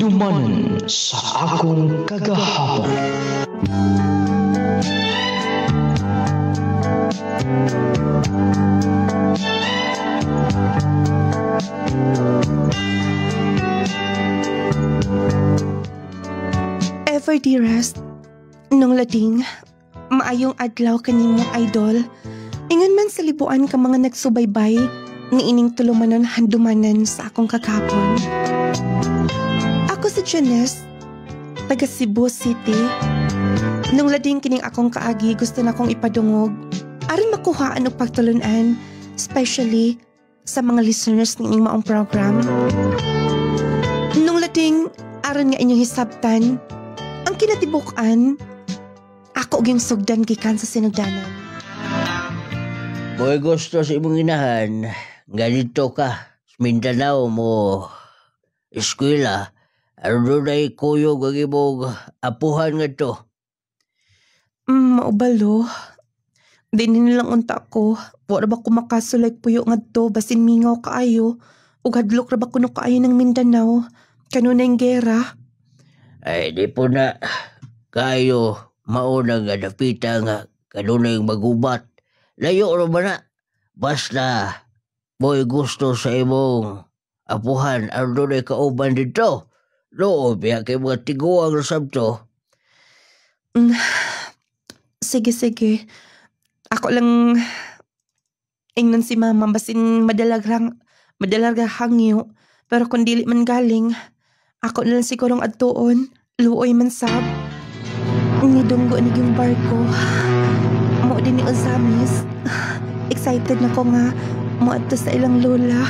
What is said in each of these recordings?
Handumanan sa akong kagahapon. Ever dearest, nung lading, maayong adlaw kanimong idol, ingon man sa libuan ka mga nagsubaybay, niining tulumanon handumanan sa akong kakapon. Ako si Janice, taga Cebu City. Nung lading kining akong kaagi, gusto na akong ipadungog, aron makuhaan og pagtulunan, especially sa mga listeners ng inyong maong program. Nung lading, aron nga inyong hisabtan, ang kinatibukan, ako og yung sugdan gikan sa sinugdanan. Boy, gusto sa imong inahan, ganito ka, Mindanao mo, eskwela, ano na'y kuyog ang imong apuhan nga to? Maubalo. Di nilang unta ko, wala ba ko makasulay puyo nga to, basin mingaw kaayo, ug hadlok ra ba kuno kaayo ng Mindanao, kanunay ang gera. Ay, di po na kayo mauna nga napita nga kanunay magubat. Layo ro ba na? Basta, boy, gusto sa imong apuhan, ano na'y kauban dito? No, biya kay mga tiguang na sabto. Sige. Ako lang ingnon si mama basin madalagang hangyo. Pero kung dili man galing, ako na lang sigurong adtuon, luoy man sab. Nidunggo na yung barko. Mo din ni Ozamis. Excited na ko nga mo adto sa ilang lola.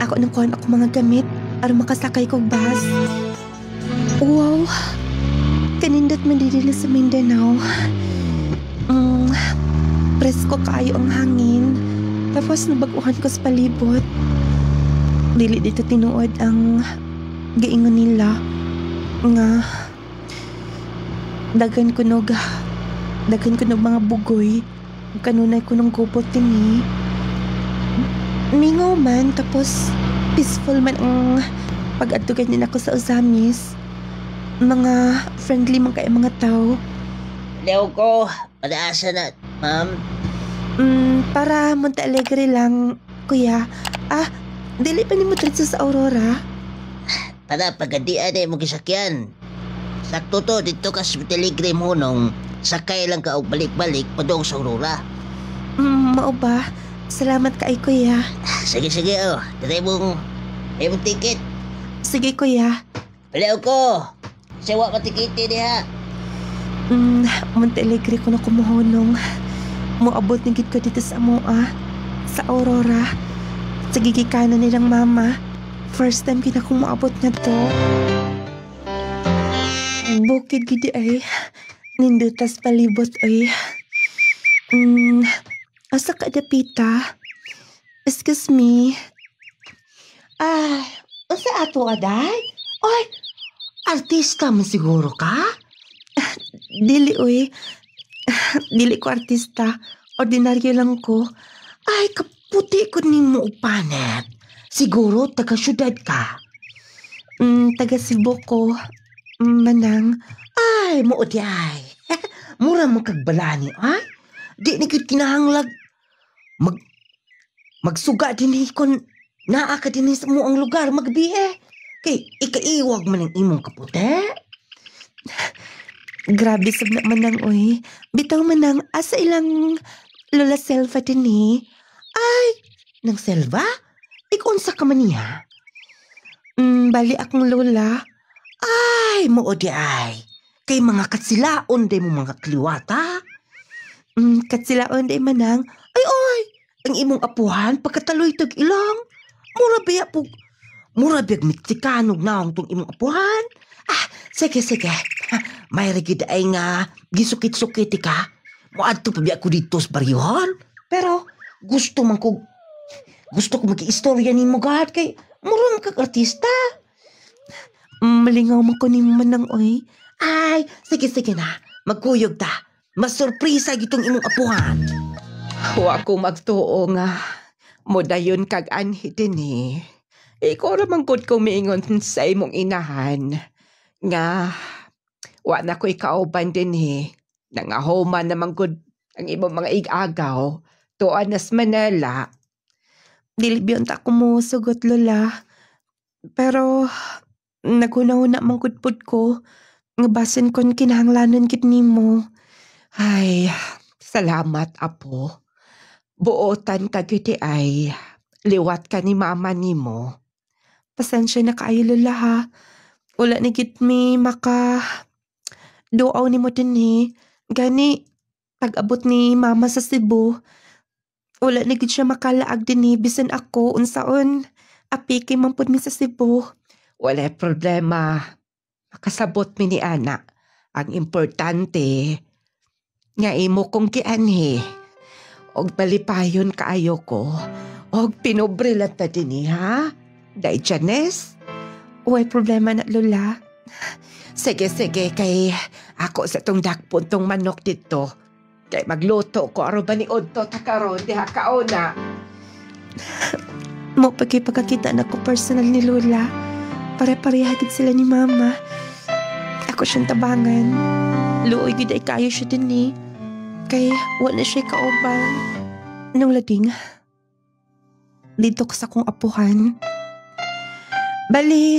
Ako nang kuhan ako mga gamit aron makasakay kog bus. Wow! Kanindot man dili sa Mindanao. Presko kaayo ang hangin. Tapos nabaguhan ko sa palibot. Dili dito tinuod ang giingon nila nga dagan ko nog mga bugoy. Kanunay ko ng gubot tini. Mingaw man, tapos peaceful man ang pag-atugan din ako sa Ozamis. Mga friendly man kayo mga tao. Leo ko, padaasa na, ma'am. Para Monte Alegre lang, kuya. Dili pa ni mo dito sa Aurora? Para pagadian ay mong gisakyan. Sakto to, dito ka sa Monte Alegre mo nung sakay lang ka o balik-balik padong sa Aurora. Mao ba? Salamat kay kuya. Sige, dali mong ticket. Sige kuya. Leo ko, sewa ka tikiti niya. Monte Alegre ko na kumuhonong. Muabot na gid ko dito sa Amoa, sa Aurora. Sa gigikanan nilang mama. First time kita kong muabot na to. Bukid gid ay. Nindutas palibot ay. Asa ka dapita? Excuse me. Asa ato aday? Oy, artista man siguro ka? Dili uy. Dili ko artista. Ordinaryo lang ko. Ay, kaputi ko ni mo upanet. Siguro taga-syudad ka. Taga Cebu ko. Manang. Ay, moodi ay. Mura mo kagbalani, ay? Di ni kit kinahanglag. Magsuga din kon naa ka din sa mo ang lugar magbiye. Kay ikaiwag man ang imong kaputi. Grabe sab na manang oy. Bitaw manang asa ilang lola selva din eh. Ay, nang selva? Ikunsa ka man niya? Bali akong lola. Ay, moodi ay. Kay mga katsilaon day mo mga kliwata. Katsilaon day manang. Ay, ang imong apuhan pagkataloy tag ilang. Mura biya mitikanog naong tong imong apuhan. Sige. May rigid ay nga gisukit-sukit ka. Muadto pa biya ko dito sa baryohan. Pero gusto ko mag-istorya ni mo gahad kay murang kag artista. Malingaw man ko ni mo manang oy. Ay, sige na. Magkuyog ta. Masurprisa gitong imong apuhan. Wa ko magtuo nga. Modayon kag anhi din eh. Ikaw ramang good ko miingon sa imong inahan. Nga, wa na ko ikauban din Nangahuman namang good ang imong mga igagaw. Tuan nas Manila. Dili biyon ta ko mo sugot, Lola. Pero, naghuna-huna mang kudpud ko. Nga basin kon kinahanglanan kit nimo. Ay, salamat, Apo. Buotan ka giti ay. Liwat ka ni mama nimo. Pasensya na kaayo, Lola, ha. Wala na git mi maka duaw nimo din Gani, tag-abot ni mama sa Cebu. Wala na gid siya makalaag din bisan ako unsaon. Api kay mampud mi sa Cebu. Wala problema. Makasabot mi ni ana. Ang importante nga imo kong kianhi. Og palipayon kaayo ko. Og pinobre lang ta din ha? Day Janes? Uy, problema na, Lola. Sige, kay ako sa tong dakpon tong manok dito. Kay magluto ko aron ba ni Odto takaron diha kauna. Mo pagkita na ko personal ni Lola. Pare-parehagid sila ni Mama. Ako siyang tabangan. Luoy gid ay kayo siya din Kay wala siya kauban. Nung lading, dito ko sa kong apuhan. Bali,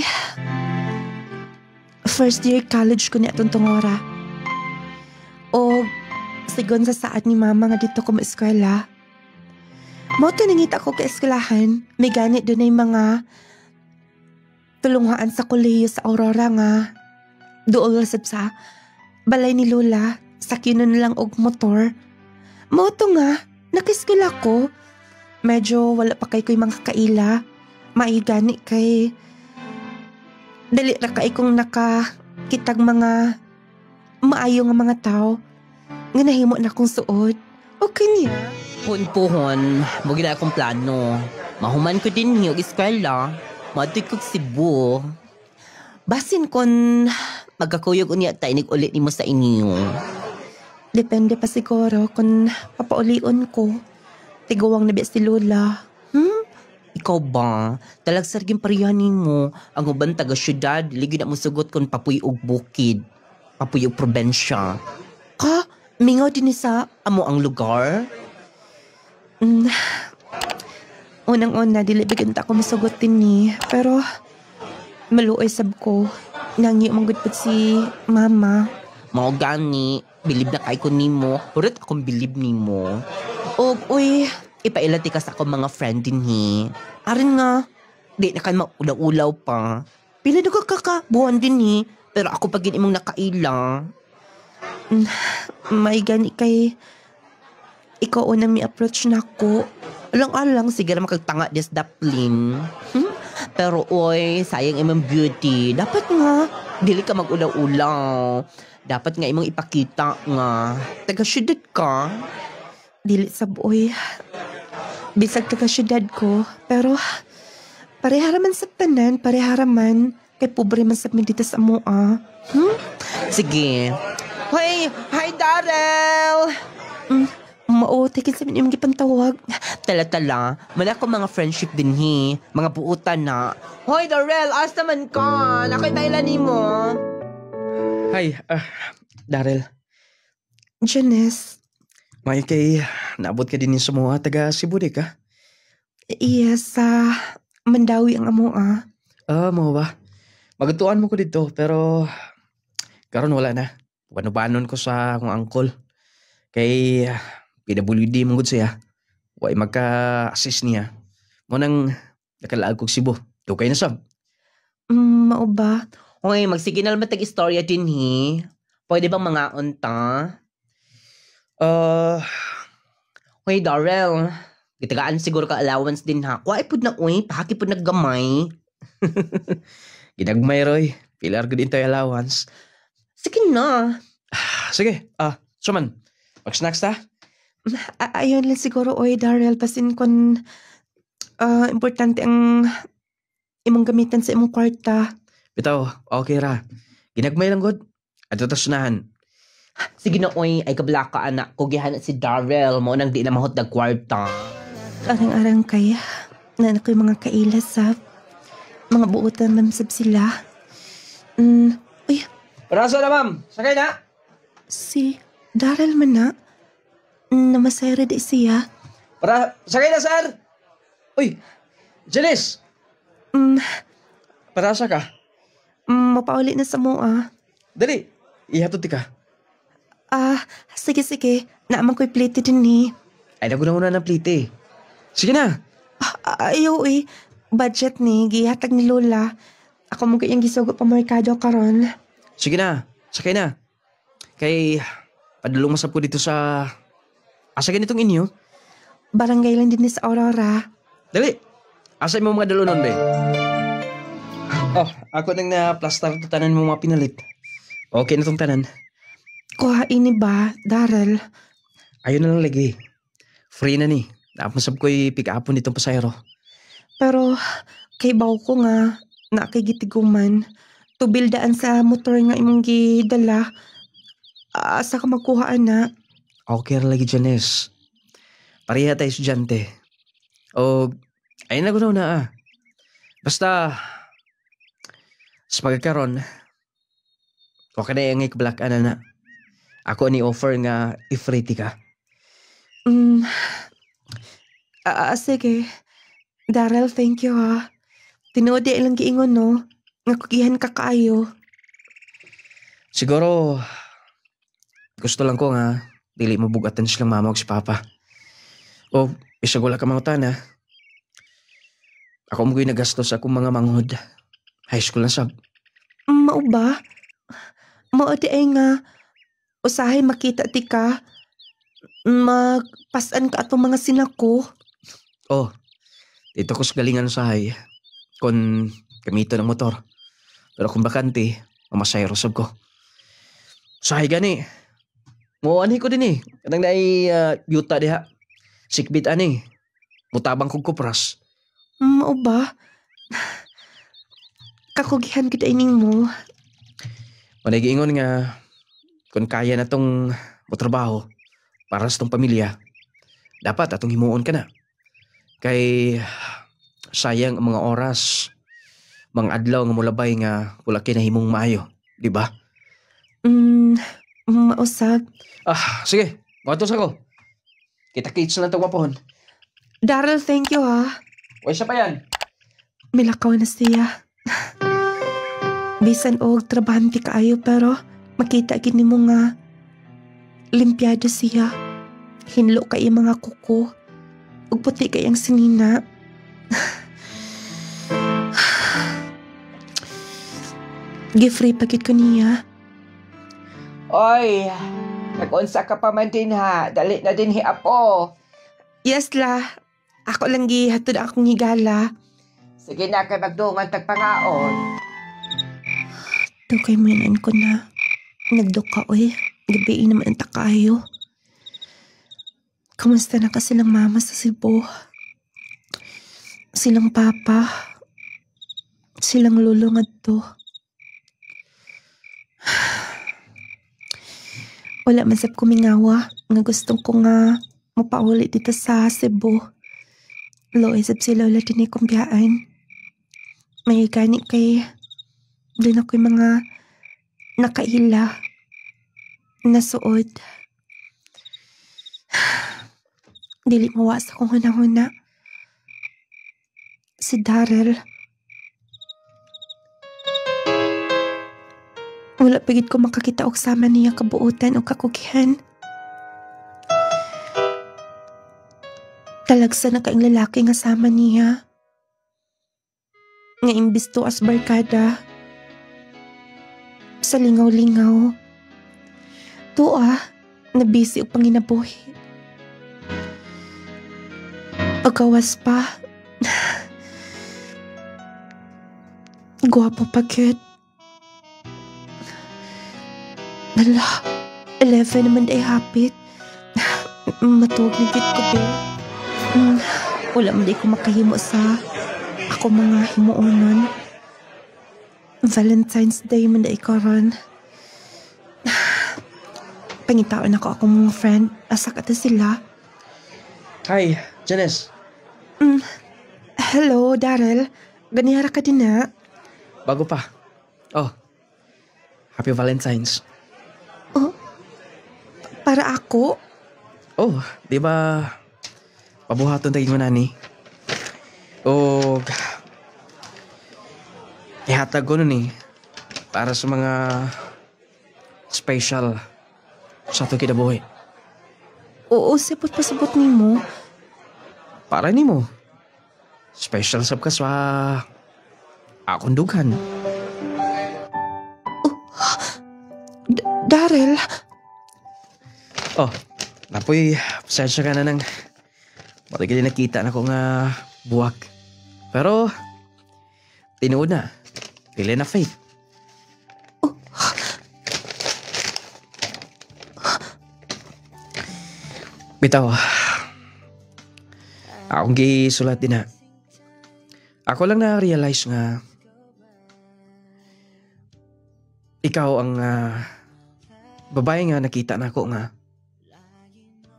first year college ko ni atong tungora. O, sigon sa saad ni Mama nga dito ko maeskwela. Mo nangita ko ka eskwelahan, may ganit doon ay mga tulungaan sa kolehiyo sa Aurora nga. Dool rasab sa balay ni Lola, sakyan na lang og motor. Moto nga, nakiskwela ko. Medyo wala pa kay ko'y mga kaila. Maigani kay dali ra kay kong nakakitag mga maayo nga mga tao nga nahimo na kong suod. Okay niya. Puhon, mo gina akong plano. Mahuman ko din og eskwela. Madto ko Cebu. Basin kon Magkakuyog unya tainig ulit nimo sa inyo. depende pa siguro kung papaulion ko. Tiguwang na si Lola. Ikaw ba? Talagsarging pariyanin mo. Ang uban taga syudad, ligi na mo sugot kung papuy og bukid. Papuy og probensya. Ka, mingaw din sa Amo ang lugar? unang-una dili bigyan ta ko masugot din Pero maluoy sab ko. Nangi manggudpod si Mama. Mao gani, bilib na kay ko nimo. Hurit akong bilib nimo. Og uy, Ipailati ka sa akong mga friend din arin nga, Di na kan maulaw-ulaw pa. pila na kakabuhan din Pero ako pag imong nakaila. May gani kay ikaw unang mi-approach na ko. Alang-alang, sige na makagtanga des daplin. Pero oy, sayang imong beauty. Dapat nga, dili ka mag-ulaw-ulaw. Dapat nga imong ipakita nga. Taga-syudad ka. Dili sab uy. Bisag taga syudad ko, pero pareharaman sa tanan, pareharaman kay pobre man sab mi dito sa amoa. Sige. Hoy, hi Darrell! Mao tekin sa imong gipantawag. Tala-tala, man ako mga friendship din mga buutan na. Hoy Darrell, as naman ka. Nakoy tailan nimo. Hi, Daryl. Janice, May kay naabot ka din sa mga taga Cebu di ka? iya sa Mandawi ang amoa. Mo ba? Magatuan mo ko dito pero karon wala na. Banon ko sa akong uncle. Kay PWD mong gud siya. Way magka-assist niya. Mo nang nakalaag kog Cebu. Tukay na sab. Mao ba? Hoy, magsiginal matag istorya din Pwede bang mga unta? Hoy Darrell, gitagaan siguro ka allowance din Kuha ipod na pahaki pod naggamay. Ginagmay Roy. Pilar gud intay allowance. Sige na. Sige, suman. Mag-snacks ta? Ayun lang siguro oy Daryl pasin kon importante ang imong gamitan sa imong kwarta. Bitaw, okay ra. Ginagmay lang gud. Adto ta sunahan. Sige na ay kabla ka anak ko gihanap si Darrell mo nang di na mahot dag kwarta. Arang-arang kaya na ako'y mga kailas sa Mga buotan man sab sila. Uy, Paraso na, ma'am. Sakay na. si Daryl man na. Namasayra di siya. Sakay na, sir. Uy, Janice. Mm, Parasa ka. Mapaulit na sa mo Dali. Ihatod ka. Sige. Naaman ko'y plate din ni. Ay, naguna ng plite. Sige na. Ayaw budget ni. Gihatag ni Lola. Ako mo kayang gisugo pa merkado karon. Sige na. Sakay na. Kay, padulong masap ko dito sa... Asa ganitong inyo? Barangay lang din ni sa Aurora. Dali. Asa mo mga dalunon, be? Oh, ako nang na-plaster to tanan mo mga pinalit. Okay na tong tanan. Kuhain ni ba, Daryl? Ayun na lang lagi. Free na ni. Naapasab ko'y pick-upon nitong pasayro. Pero, kay baw ko nga, na kay gitiguman. Tubildaan sa motor nga imong gidala. Asa ka magkuhaan na? Okay ra lagi, Janice. Pareha tayo estudyante. O, ayun na gano'n na Basta, sa pagkakaroon, okay na yung ikabalakan na. Ako ni offer nga if-free ka. Sige. Daryl, thank you Tinuod di ilang giingon no. Nga kugihan ka kaayo. Siguro, gusto lang ko nga, dili mabugatan silang mama o si papa. O, isagula ka mga tana. Ako mo ko'y nagastos akong mga manghod. High school na sab. Mao ba? Mao di ay nga usahay makita ti ka. Magpasan ka atong mga sinako. Oh, dito ko sa galingan sa hay. Kung gamito ng motor. Pero kung bakante, mamasayro sab ko. Sahay gani. Mo ani ko din Kanang naay yuta diha. Sikbit ani. Mutabang kong kupras. Mao ba? Kakugihan kita ining mo. Managiingon nga kung kaya na tong motrabaho para sa tong pamilya, dapat atong himuon ka na. Kay sayang ang mga oras, mga adlaw nga mulabay nga wala kinahimong maayo, di ba? Mausap. Sige, matos ako. Kita-kits na lang itong wapon. Daryl, thank you Uy, siya pa yan. Milakaw na siya. Bisan og trabahante kaayo pero makita gini mo nga limpyado siya. Hinlo kay mga kuko. Ug puti kay ang sinina. Gifree pagit ko niya. Oy, nag-unsa ka pa man din Dali na din hiapo. Yes la. Ako lang gihatod akong higala. Sige na kay magdungan tagpangaon. Dugay mo yanan ko na. Nagduka Gabi naman ang takayo. Kamusta na ka silang mama sa Cebu? Silang papa? Silang lolo nga to? Wala man sab kumingawa nga gustong ko nga mapaulit dito sa Cebu. Loe sab si lola din kumbiyaan. May gani kay doon ako'y mga nakaila, nasuod. Dili mawa sa kong hunahuna. Si Daryl. Wala pagid ko makakita og sama niya kabuutan o kakugihan. Talagsa na kaing lalaki nga sama niya. Nga imbis to as barkada. Sa lingaw-lingaw. Na busy o panginabuhi. Pagkawas pa. Gwapo pa gyud. Nala, 11 naman ay hapit. Matuog na gyud ko be. Wala man di ko makahimo sa ako mga himuonon. Valentine's Day man na ikaron. Pangitaon ako akong mga friend. Asa ka sila? Hi, Janice. Hello, Daryl. Ganihara ka din na. Bago pa. Oh, Happy Valentine's. Para ako? Oh, di ba pabuhaton tayo mo nani? O ihatag ko nun para sa mga special sa ito kinabuhi. Oo, sipot pasabot ni mo. Para ni mo. Special sab ka sa akong dughan. Daryl, Oh, napoy, pasensya ka na nang matigil nakita na ko nga buwak. Pero, tinuod na. Pili na faith. Bitaw, akong gisulat din na. Ako lang na-realize nga ikaw ang babae nga nakita na ako nga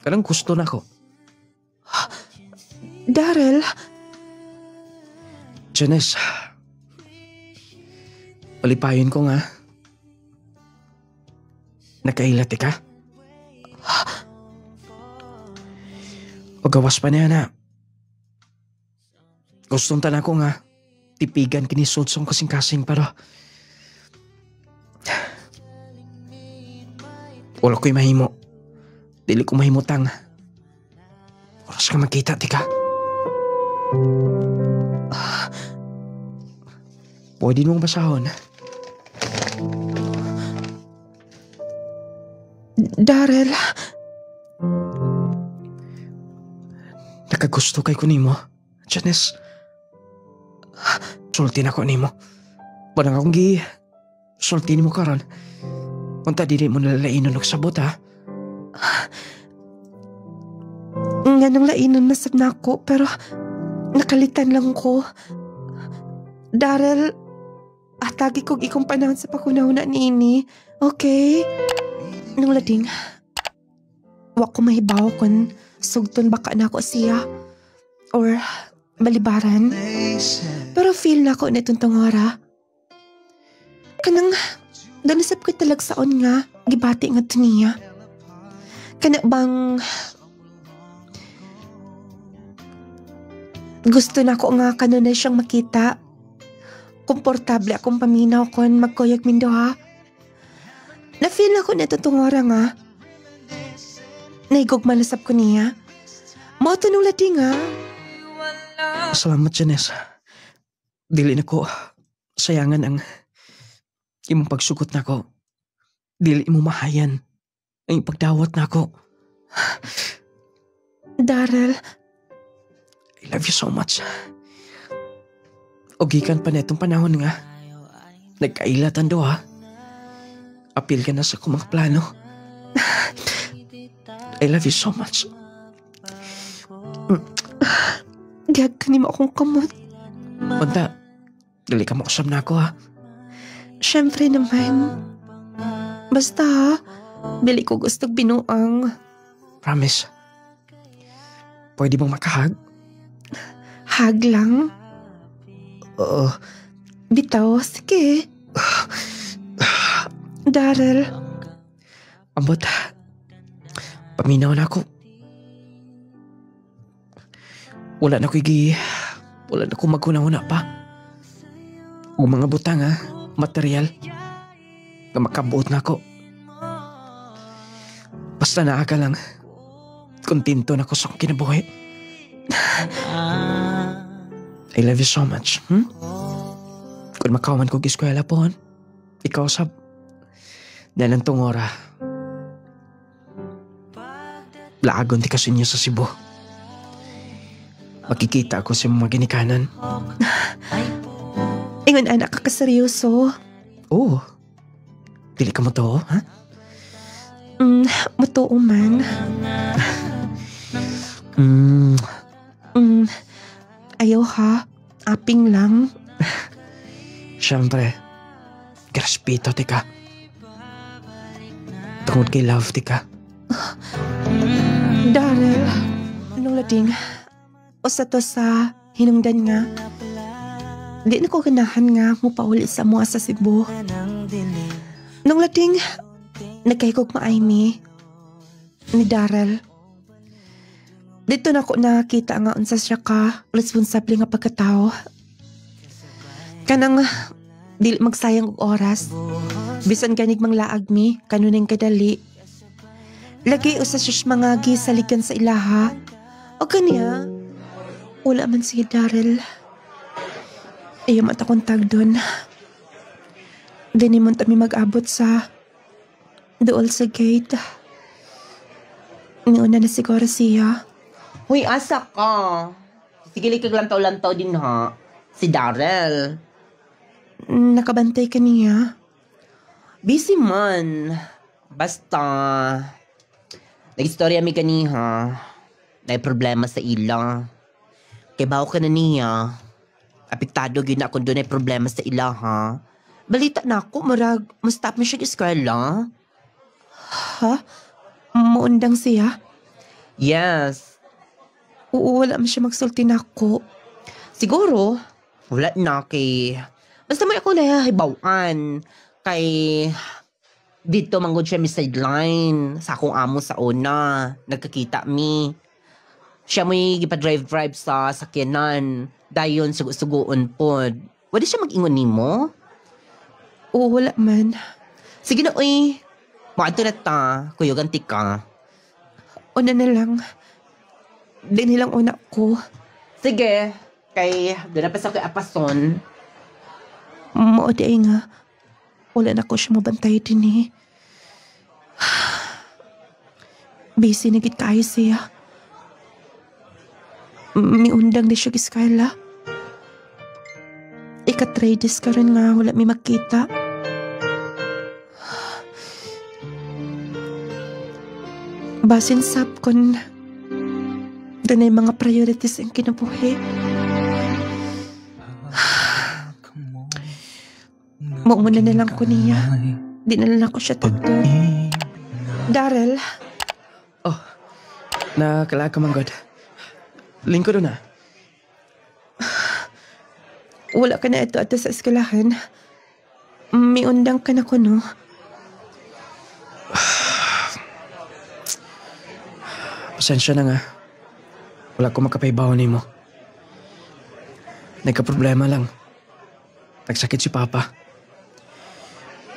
kanang gusto na ko. Daryl, Janice, palipayon ko nga. Nakailat ka? O gawas pa niya na. Gustong tanan ko nga tipigan kinisudsong kasing-kasing pero wala ko'y mahimo. Dili ko mahimutang. Oras ka magkita, tika. Pwede mong basahon. Daryl, Nakagusto kay ko nimo, Janice. Sulti na ko nimo. Parang akong sulti nimo karon. Punta dili mo nalalainon og sabot ha. nga nang lainon masab na ako pero nakalitan lang ko. Daryl, atagi kog ikong panahon sa pakunahuna niini. Okay? Nung lading, wa ko mahibaw kung sugton baka na ako siya or balibaran. Pero feel na ko na itong tungora. Kanang danisap ko talagsaon nga gibati nga niya. Kana bang gusto na ko nga kanunay siyang makita. Komportable akong paminaw kon magkuyog min duha. Na-feel na ko na itong nga. Naigugma lasap ko niya. Mao to nung lati nga. Salamat, Janice. Dili na ko sayangan ang imong pagsugot na ko. Dili mo mahayan ang ipagdawat na ko. Daryl, I love you so much. O gikan pa netong panahon nga. Nagkailatan do ha. Apil ka na sa kumang plano. I love you so much. gag ka mo akong kamot. Punta, dali ka makusam na ako ha. Siyempre naman. Basta ha, dili ko gusto binuang. Promise. Pwede bang makahag? Hag lang. Oo. Bitaw, sige. Daryl, Ambot, paminaw na ako. Wala na ko maguna-una pa. O mga butang ha, material, na makabuot na ako. Basta naa ka lang, kontento na ko sa kinabuhi. I love you so much. Kung makawaman ko giskwela po, ikaw sab. Dalang tungora. Laagon ti kasinyo sa Cebu. Makikita ako sa mga ginikanan. ingon anak ka kaseryoso. Oo. Dili ka mo to, ha? Matuo man. Ayaw ha, aping lang. Siyempre, respeto ti ka. Tungod kay love ti ka. Daryl, nung lading, o sa to sa hinungdan nga, Di na ko ganahan nga mo pauli sa mua sa Cebu. Nung lating nagkahigog maaymi ni Daryl. Dito na ko nakita nga unsa siya ka responsable nga pagkatao. Kanang dili magsayang og oras. Bisan ganig manglaag mi kanuning kadali. Lagi usa siya mga gisaligan sa ilaha. O kaniya, wala man si Daryl. Ayaw matakong tag doon. Dini mo kami mag-abot sa dool sa gate. Niuna na siguro siya. Huy, asa ka? Sige, kag lantaw-lantaw din ha. Si Daryl. Nakabantay ka niya. Busy man. Basta, nag-istorya mi kaniha. May problema sa ila. Kay bawo ka na niya. Apektado yun na kung doon ay problema sa ila ha. Balita na ako, marag, mustap mo siya eskwela. Ha? Muundang siya? Yes. Oo, wala man siya magsulti na ako. Siguro, wala na kay... Basta may ako nahihibawan. Kay... Dito manggod siya mi sideline. Sa akong amo sa una. Nagkakita mi. Siya mo'y gipa-drive sa sakyanan. Dayon sugo-sugoon pod. Wala siya mag-ingon nimo? Oo, wala man. Sige na, uy. Maadto na ta. Kuyoganti ka. Una na lang. Di nilang una ko. Sige. Kay, doon na pa sa kay Apason. Maudi ay nga. Wala na ko siya mabantay din eh. Busy na gid kayo siya. Miundang di siya giskala. Ika-trades ka rin nga, wala may makita. Basin sab kon doon ay mga priorities ang kinabuhi. Mauna na lang ko niya. Di na lang ako siya tagto. Daryl, Nakala ka man, God. Lingkod na. wala ka na ito ato sa eskalahan. May undang ka na ko, no? Pasensya na nga. Wala ko makapaybaw ni mo. Nagka-problema lang. Nagsakit si Papa.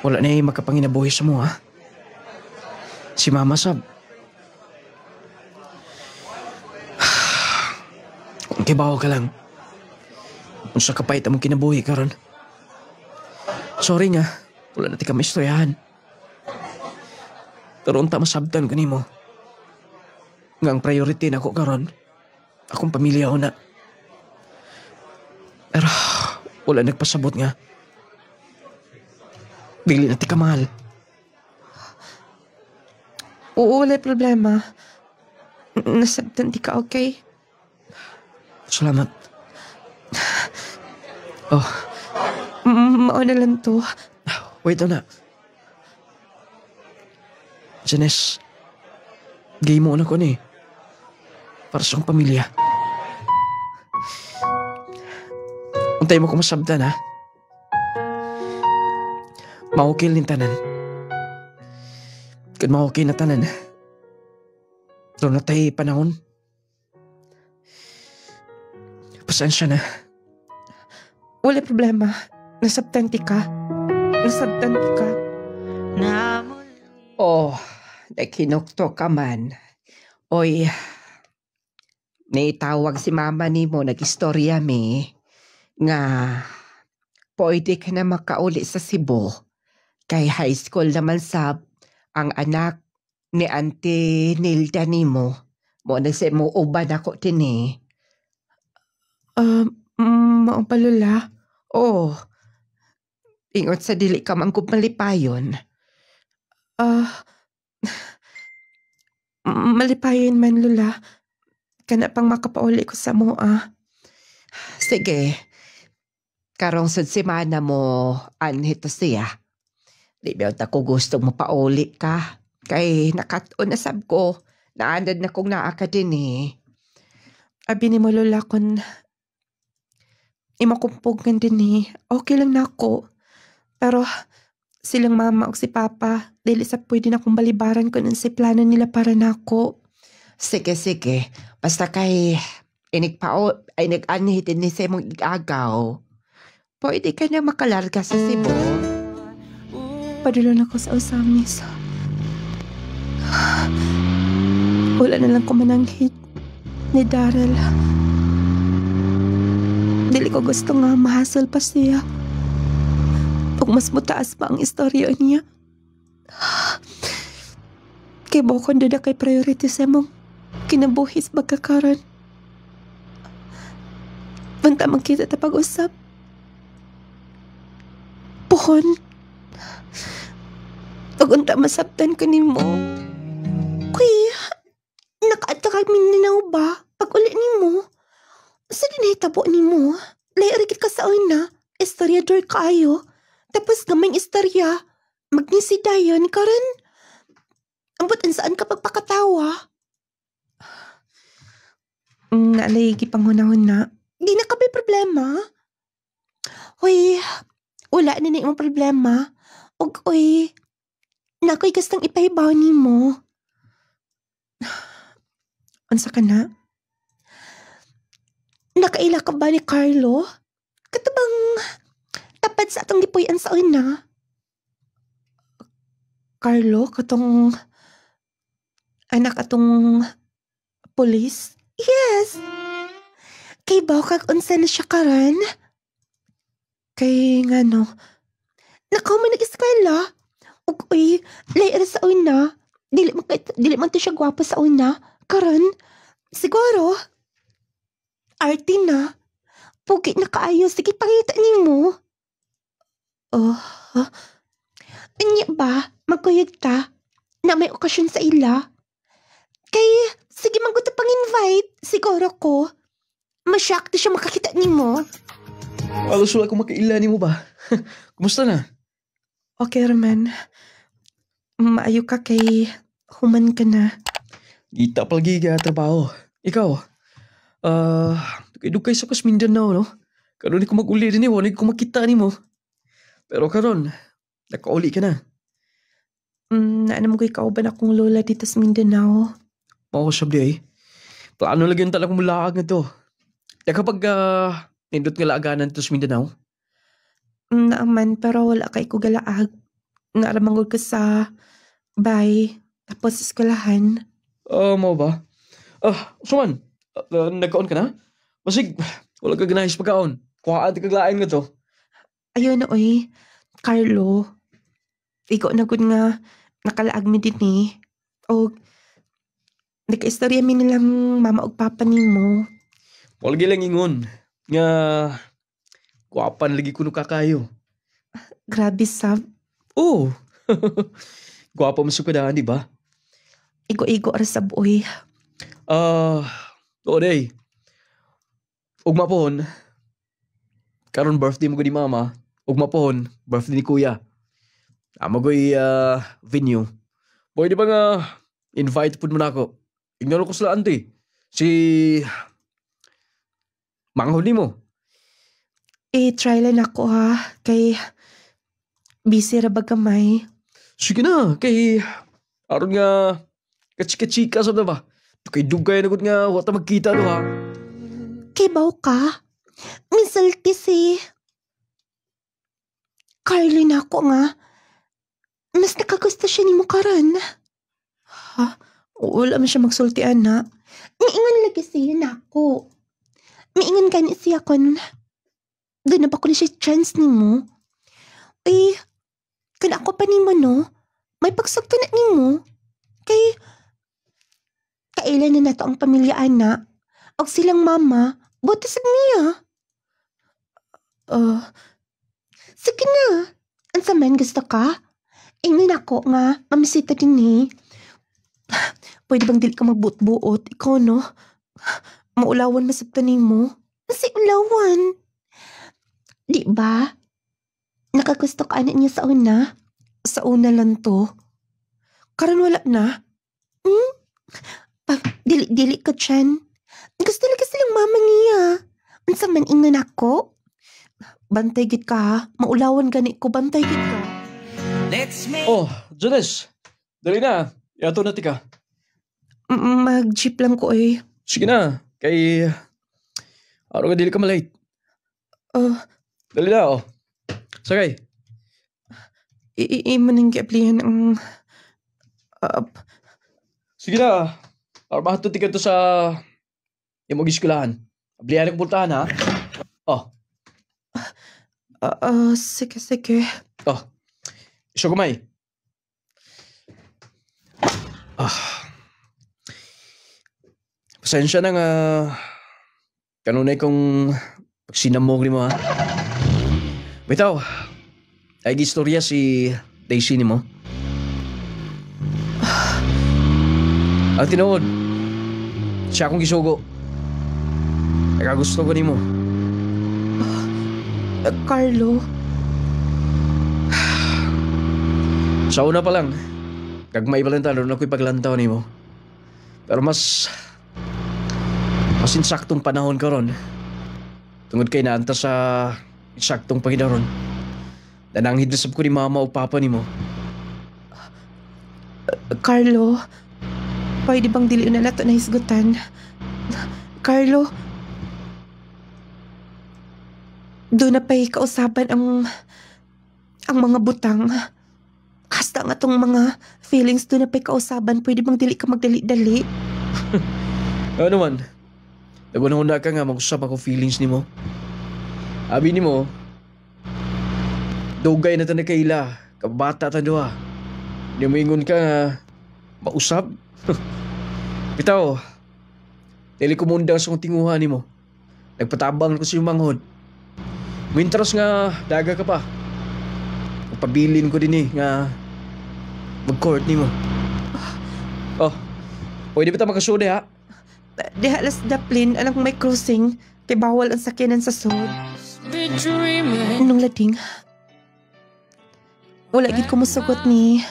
Wala na makapanginabuhi sa mo, ha? Si Mama sab. Kung kibaw ka lang. Kung sa kapait among kinabuhi karon. Sorry nga. Wala na ti kami istoryahan. Pero unta masabtan ko nimo. Nga ang priority na ako karon. Akong pamilya ko na. Pero wala nagpasabot nga. Dili na ti ka mahal. Oo, wala problema. Nasabtan di ka, okay? Salamat. Oh, Mauna lang to. wait na. Janice, gay mo na ko ni. Para sa akong pamilya. Untay mo ko masabdan, ha? Maukil nin tanan. Kung maukil na tanan, doon na tayo panahon. Pasensya na. Wala problema. Nasabtan di ka. Nasabtan di ka. Oh, nakinukto ka man. Oy, naitawag si mama ni mo, nag-istorya mi, nga pwede ka na makauli sa Cebu. Kay high school naman sab, ang anak ni Auntie Nilda ni mo. Mo mo uban ako tini. Maupalula. Oh, ingot sa dili ka man kung malipayon. Malipayon man, Lula. Kana pang makapauli ko sa mua. Sige, karong sa semana mo, anhito siya. Di ba ako gusto mo pauli ka? Kay nakataon na sab ko, naandad na kong naaka din eh. Abi ni mo, Lula, kung imakumpugan din eh. Okay lang na ako. Pero silang mama o si papa, dili sa pwede na akong balibaran kung ano si plano nila para na ako. Sige. Basta kay inig-anihitin ni sa mong igagaw. Pwede ka na makalarga sa Cebu. Padulon ako sa Osamis. Wala na lang ko mananghit ni Daryl. Dili ko gusto nga mahasol pa siya. Kung mas mataas pa ang istorya niya. Kay bukod na kay priority sa mong kinabuhis magkakaroon. Banta magkita ta pag-usap. Puhon. Pag-unta masabtan ka ni mo. Kuya, nakaad ka kag Mindanao ba? Pag-uli ni mo. Sa dinahitabo ni mo. Lairikit ka sa una. Istoryador kaayo. Tapos gamay istorya. Magnisidayon ka rin. Ambot saan ka pagpakatawa? Naalagi panghuna-huna. Di na ka may problema. Uy, wala na imong problema. Uy, nakoy gastang ipahibaw ni mo. Unsa ka na? Nakaila ka ba ni Carlo? Katubang tapat sa atong gipuy-an sa una. Carlo, katong anak atong pulis? Yes. Kay ba kag unsa na siya karon? Kay ngano? Nakaw man nag-eskwela. Uy, layer sa una. Dili man to siya gwapo sa una. Karon, siguro, arte na. Pugi na kaayo. Sige, pangita ni mo. Oh, anya ba? Magkuyog ta na may okasyon sa ila. Kay, sige maguto pang-invite. Siguro ko. Masyak na siya makakita ni mo. Alos wala kung makaila ni mo ba? Kumusta na? Okay, Roman. Maayo ka kay human ka na. Kita palagi ka trabaho. Ikaw? Dugay sa kas Mindanao, no? Karon ni ko mag-uli din wala ko makita ni mo. Pero karon, nakauli ka na. Naanam ko ikauban akong lola dito sa Mindanao. Mao sabdi ay. Plano lagi yung talang mulaag na to. Kaya kapag nindot nga laaganan to sa Mindanao? Naaman, pero wala kay ko galaag. Naaramangod ka sa bay, tapos eskwelahan. Mo ba? Suman, nagkaon ka na? Masig, wala ka ganahis pagkaon. Kuhaan ti kaglain nga to. Ayun na, oy. Carlo, ikaw na gud nga nakalaag mi din eh. O, nagka-istorya mi nilang mama og papa ni mo. Wala lang ingon. Nga, kuhapan lagi kuno kakayo. Grabe, Sab. Oo. Gwapa mo sukadaan, di ba? Igo-igo ara sa buoy. Day. Ugma pohon. Karon birthday mo ko ni mama. Ugma pohon, birthday ni kuya. Amo ko'y venue. Pwede ba nga invite po mo na ako? Ignoro ko sila ante. Si manghuli mo. Try lang ako ha. Kay busy ra ba kamay? Sige na, kay aron nga kachika-chika sa na ba? Kay dugay na gud nga wata magkita do ha. Kay baw ka? Misalti si Carly na ako nga. Mas nakagusto siya ni mo karon. Ha? Wala man siya magsultian na. Miingon lagi siya na ako. Miingon ka ni siya kon. Doon na ba ko na siya chance ni mo? Uy, kung ako pa ni mo no, may pagsagto na ni mo. Kailan na nato ang pamilya ana. Og silang mama, buti sa niya. Sige na. Ansa man gusto ka? Ingin ako nga, mamisita din eh. Pwede bang dili ka magbuot-buot? Ikaw no? Maulawan masabtanin mo? Kasi ulawan. Di ba? Nakagusto ka anak niya sa una? Sa una lang to. Karon wala na? Dili ka dyan. Gusto lang silang mama niya. Unsa man ingon ako? Bantay gid ka ha. Maulawan gani ko, bantay gid ka. Oh, Janice. Dali na. Yato na tika. Mag-jeep lang ko eh. Sige na. Kay... Araw nga dili ka malate. Oh, Dali na, oh. Sakay. imo nang giablihan ang... Sige na. Para mahato tika to sa... Yung mag-iskulahan. Ablihan ang puntahan, ha? Oh. Sige, sige. Oh. Iso kumay. Pasensya na nga. Kanunay kong pagsinamog ni mo, ha? Bitaw. Ay gistorya si Daisy ni mo. Ang tinuod. Siya akong gisugo. Kaya gusto ko ni mo. Carlo, Sa una pa lang, kagmay pa lang talo na ako'y paglantaw ni mo. Pero mas insaktong panahon karon. Tungod kay naanta sa insaktong paginaron. Nananghid na sab ko ni mama o papa ni mo. Carlo, pwede bang dili na nato na hisgutan? Carlo, doon na pa'y kausapan ang mga butang. Hasta nga tong mga feelings doon na pa'y kausaban, pwede bang dili ka magdali-dali? Ano man, nagunahunda ka nga mag-usap ako feelings ni mo. Abi ni mo, dugay na tanay kaila, kabata ta doha. Hindi mo ingon ka nga, mausap. Bitaw, dili ko mundang sa kong tinguhan ni mo. Nagpatabang ko sa iyong manghod. Winters nga, daga ka pa. Pabilin ko din nga mag-court ni mo. Oh, pwede ba ita makasude ha? Diha alas daplin, alang may crossing, kay bawal ang sakyanan sa sod. Nung lading, wala gid ko musugot ni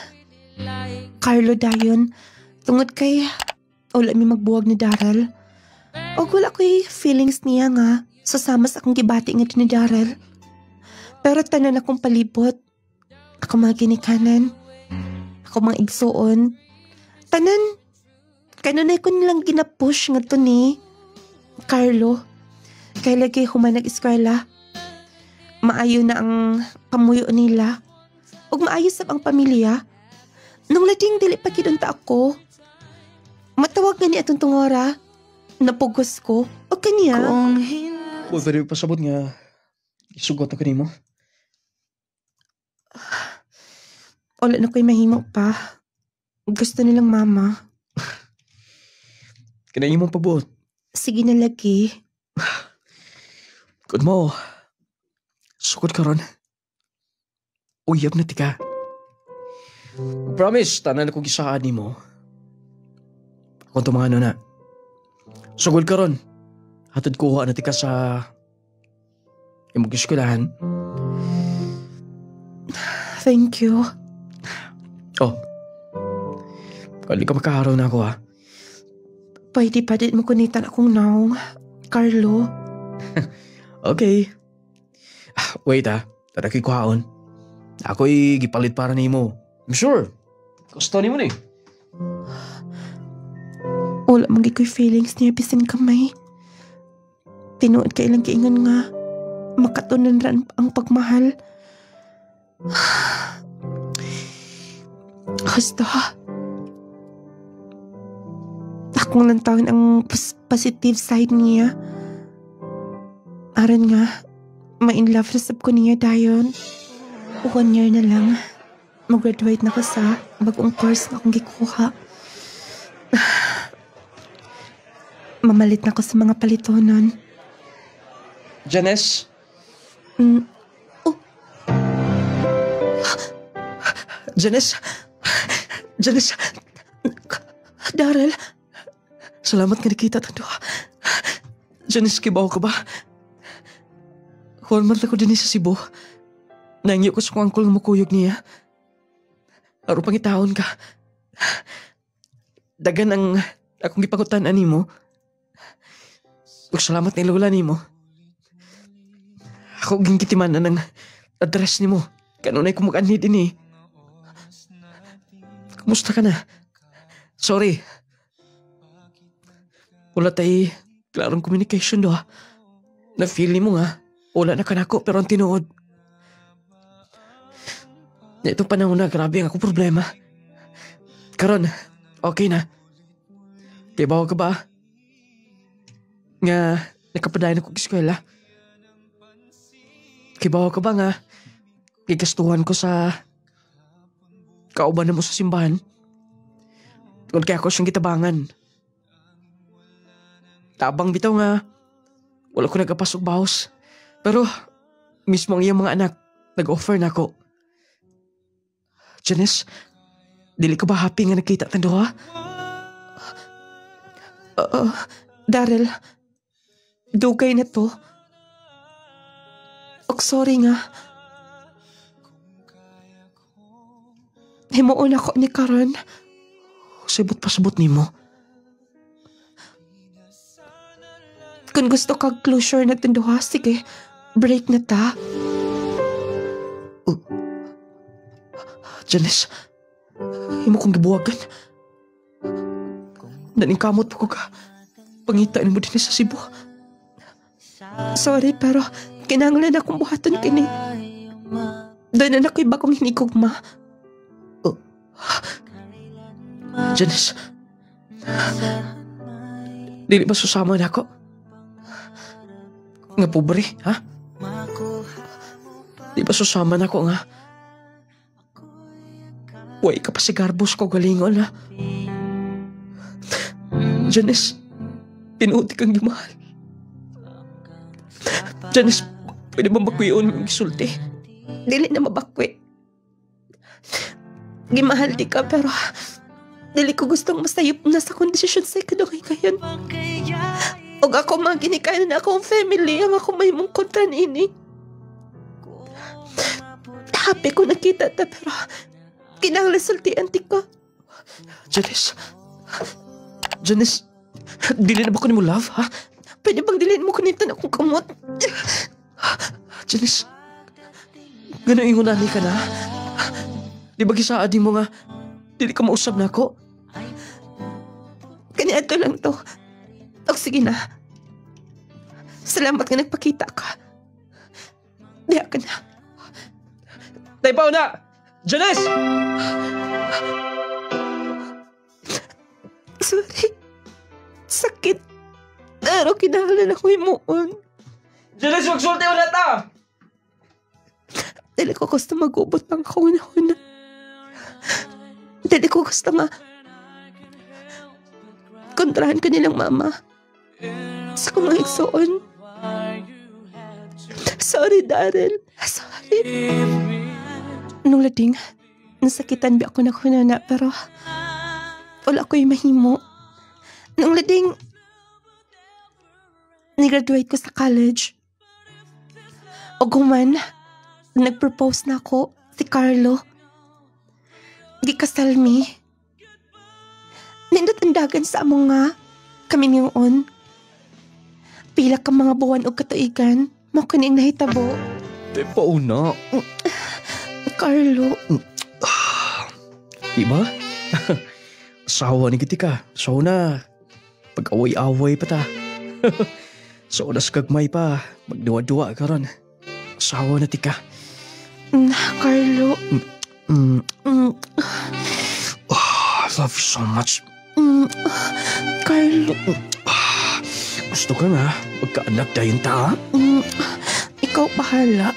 Carlo dayon. Tungod kay, wala mi magbuwag ni Daryl. O wala ko'y feelings niya nga, sasama sa akong gibati nga ni Daryl. Pero tanan akong palibot. Ako mga ginikanan. Ako mga igsuon. Tanan, kanunay ko nilang ginapush nga to ni Carlo. Kay lagi human nag-eskwela. Maayo na ang pamuyo nila. Ug maayo sab ang pamilya. Nung lading dili pa kidunta ako. Matawag gani atong tungora. Napugos ko. O kaniya. Uy, pwede pasabot nga. Isugot na kanimo. Wala na ko'y mahimo pa. Gusto nilang mama. Kinain mong pabuot. Sige na lagi. Good mo. Sukot ka ron. Uyab na tika. Promise, tanan ako gisaan ni mo. Kung tumano na. Sugod ka ron. Hatod kuha na tika sa imong eskulahan. Thank you. Oh. Kali ka makaharaw na ako ha. Pwede pa din mo kunitan akong naong, Carlo. Okay. Wait ha. Tara kay kuhaon. Ako'y gipalit para nimo. I'm sure. Gusto ni mo ni. Wala mong ko'y feelings niya bisin kamay. Tinuod ka ilang kaingan nga. Makatunan ran ang pagmahal. Hasta. Akong lantawin ang positive side niya. Aran nga, ma-in love na sab ko niya dayon. 1 year na lang. Mag-graduate na ko sa bagong course na akong gikuha. Mamalit na ko sa mga palitonon. Janice? Oh, Janice? Janice? Daryl, Salamat nga nakita tando. Janice, kibaw ka ba? Huwag man ko din sa Cebu. Nangyo ko sa kong angkol nga makuyog niya. Aro pangitaon ka. Dagan ang akong gipagutan ani mo. Ug salamat ni lola nimo. Ako gingkitiman na ng address ni mo. Kanunay ko mag-anid din eh. Kamusta ka na? Sorry. Wala tayo klarong communication do ha. Na-feel ni mo nga. Wala na kanako pero ang tinuod. Itong panahon na grabe ang ako problema. Karon, okay na. Kaya bawa ka ba? Nga, nakapadayan ako eskwela. Kaya bawa ka ba nga? Gigastuhan ko sa kauban mo sa simbahan. Kung kaya ako siyang gitabangan. Tabang bitaw nga, wala ko nagapasok baos. Pero, mismo ang iyang mga anak, nag-offer na ako. Janice, dili ka ba happy nga nakita tando ha? Daryl, dugay na to. Og sorry nga. Himuon ako ni Karon. Sabot pa sabot ni mo. Kung gusto kag closure na tinduha, sige, break na ta. Janice, himo kong gibuwagan. Naning kamot po ko ka. Pangitain mo din sa Cebu. Sorry, pero kinahanglan akong buhaton kini. Doon na ako'y bagong hinigugma. Janice, dili ba susama na ako? Nga pobre, ha? Di ba susama na ako nga? Way ka pa si Garbos ko galingon, ha? Janice, pinuti kang gimahal. Janice, pwede ba makuyon mong gisulti? Dili na mabakwi. Gimahal di ka, pero dili ko gustong masayop na sa kondisyon sa ikadungay kayon. Og ako maginikayan na akong family, ang ako may mong kontra niini. Happy ko nakita ta, pero kinahanglan sultian ti ka. Janice, dili na ba ko ni mo love, ha? Pwede bang dilin mo kunitan akong kamot? Janice, gano'y ingunani ka na? Di ba gisaadi mo nga, dili ka mausap na ako? Kaniadto lang to. O sige na. Salamat nga nagpakita ka. Diya ka na. Taypaw na! Janice! Sorry. Sakit. Pero kinahanglan ako himuon. Janice, magsulti ulit ta! Dili ko gusto mag-ubot pang kauna-una. Dili ko gusto nga kontrahan ka nilang mama sa kumang igsoon. Sorry, Daryl. Sorry. Nung lading, nasakitan ba ako na kunana, pero wala ko yung mahimo. Nung lading, ni-graduate ko sa college. O guman, nag-propose na ako si Carlo. Gikasal mi. Nindot ang dagan sa among nga kami niyon. Pila ka mga buwan o katuigan, makuning nahitabo. Taypaw na. Carlo. Diba? Asawa ni kiti ka. So na, pag-away-away pa ta. So na sa kagmay pa, magduwa-duwa ka ron. Asawa na tika. Carlo. I love you so much. Carlo. Gusto ka nga, magkaanak dayon ta. Ikaw bahala.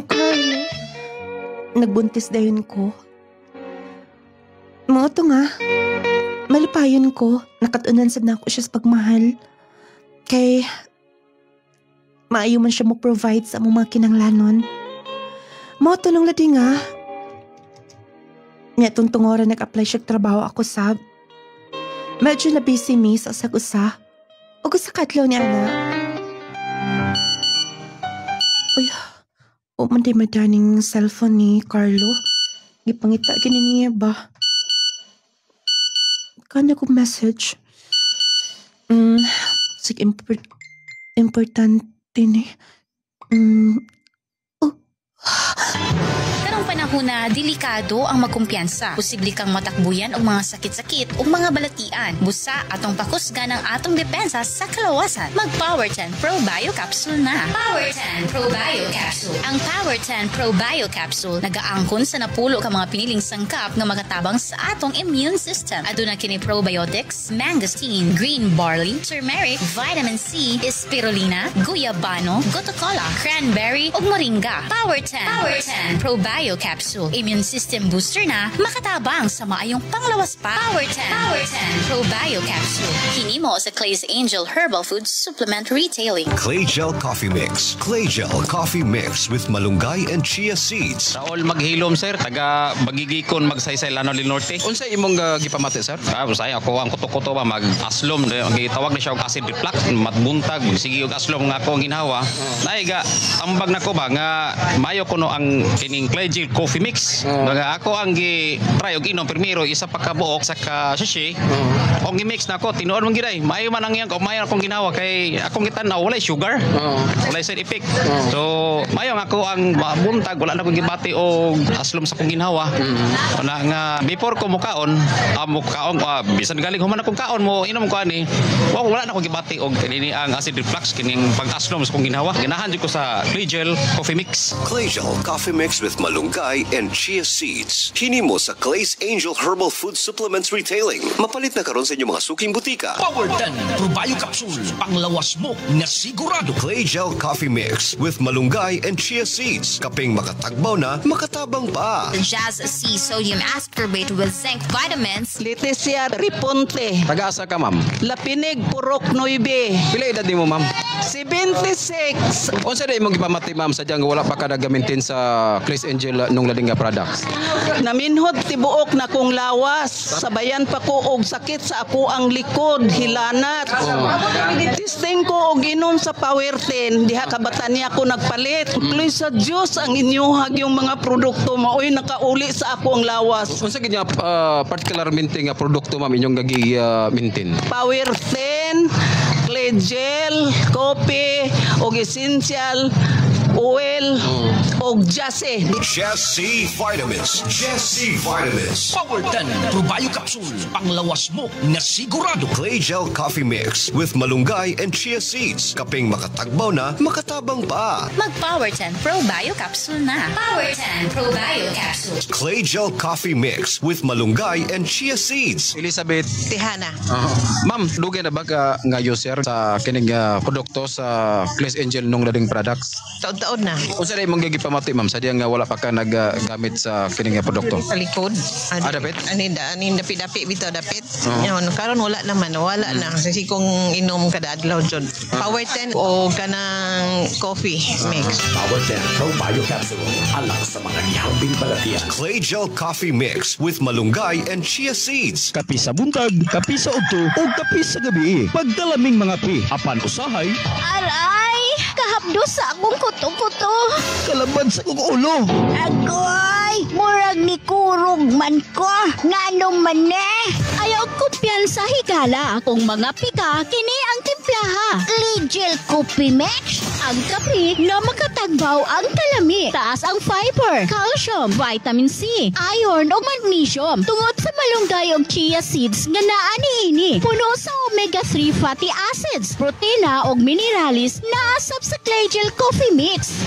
Carlo. Nagbuntis dayon ko. Mga to nga. Malipayon ko. Nakatunan sa na ako siya sa pagmahal. Kay maayo man siya mo provide sa among mga kinanglanon. Mga to nung ladi nga. Nga tuntungoran nag-apply siya trabaho ako sa. Medyo na busy mi sa usag-usa. O gusto kadlaw ni Ana. Uy, o man di madaning cellphone ni Carlo. Gipangita gini niya ba? Kanya ko message. Sige, importante ni. Karong panahon na delikado ang magkumpiyansa. Posible kang matakbuyan og mga sakit-sakit o mga balatian. Busa atong pakusgan ang atong depensa sa kalawasan. Mag Power 10 Pro Bio Capsule na. Power 10 Pro Bio Capsule. Ang Power 10 Pro Bio Capsule nagaangkon sa napulo ka mga piniling sangkap nga magatabang sa atong immune system. Aduna kini probiotics, mangosteen, green barley, turmeric, vitamin C, spirulina, guyabano, gotocola, cranberry ug moringa. Power 10 Pro Bio Capsule. Immune system booster na makatabang sa maayong panglawas pa. Power 10 Pro Bio Capsule. Kini mo sa Clay's Angel Herbal Food Supplement Retailing. Clay Gel Coffee Mix. Clay Gel Coffee Mix with malunggay and chia seeds. Raul maghilom sir, taga Bagigikon magsaysay Lanao del Norte. Unsa imong gipamati sir? Usay ako ang kuto-kuto ba mag-aslom, gitawag na siya og acid reflux, matbuntag, sige og aslom nga ako ang ginhawa. Naiga ambag nako ba nga mayo kuno ang kining Clay Gel Coffee Mix. Nga ako ang gi-try og inom primero isa pa ka buok sa ka sachet. Og gi-mix nako tinuod man giday. Maayo man ang iyang mayo akong ginawa kay akong gitan-aw walay sugar. Walay side effect. So mayo nga ako ang buntag wala na ko gibati og aslom sa kong ginhawa. Ana nga before ko mukaon, bisan galing human akong kaon mo inom ko ani. Wala na ko gibati og kini ang acid reflux kining pag-aslom sa kong ginhawa. Ganahan jud ko sa Clay Gel Coffee Mix. Clay Gel Coffee Mix with malunggay and chia seeds. Hini mo sa Clay's Angel Herbal Food Supplements Retailing. Mapalit na karon sa inyong mga suking butika. Power 10 Pro Bio Capsule. Panglawas mo na sigurado. Clay Gel Coffee Mix with malunggay and chia seeds. Kaping makatagbaw na, makatabang pa. Jazz C Sodium Ascorbate with zinc vitamins. Leticia Riponte. Taga-asa ka ma'am? Lapinig Purok 9. Pila edad nimo ma'am? 76. Unsa day imong gipamati ma'am sa diyang wala pa ka nagamitin sa Clay's Angel nung lading nga products? Naminhod tibuok na kong lawas. Sabayan pa ko og sakit sa ako ang likod, hilanat. Testing ko og inom sa Power 10. Diha kabatan niya ako nagpalit. Please sa Diyos ang inyuhag yung mga produkto maoy nakauli sa ako ang lawas. Unsa gid nga particularmente nga produkto ma'am inyong gagi-maintain? Power 10, Clay Gel, coffee, og essential oil, og Jase. Jesse Vitamins. Jesse Vitamins. Power 10 Pro Bio Capsule. Panglawas mo na sigurado. Clay Gel Coffee Mix with malunggay and chia seeds. Kaping makatagbaw na, makatabang pa. Mag Power 10 Pro Bio Capsule na. Power 10 Pro Bio Capsule. Clay Gel Coffee Mix with malunggay and chia seeds. Elizabeth. Tihana. Ma'am, dugay na ba ka nga user sa kining produkto sa Clay's Angel nung lading products? Taon-taon na. Unsa day imong gipamati ma'am sa diyang wala pa ka naggamit sa kining produkto? Sa likod. Dapit? Anin dapi-dapi bitaw dapit. Yun, karon wala naman, wala na. Kasi kung inom kada adlaw jud. Power 10 o kanang coffee mix. Power 10 Pro Bio Capsule. Alang sa mga nihambing balatian. Clay Gel Coffee Mix with malunggay and chia seeds. Kapi sa buntag, kapi sa udto, o kapi sa gabi. Pagdalaming mga pi, apan usahay, Aray! Kahapdo sa akong kuto-kuto. kalabad sa kong ulo. Agoy! Murag ni kurog man ko. Ngano man eh? Ayaw kumpiyansa higala akong mga pika kini ang timplaha. Legel Coffee Mix. Ang kape na makatagbaw ang kalami. Taas ang fiber, calcium, vitamin C, iron o magnesium. Tungod sa malunggay o chia seeds nga naa niini. Puno sa omega-3 fatty acids, protina o mineralis na asap sa Clay Gel Coffee Mix.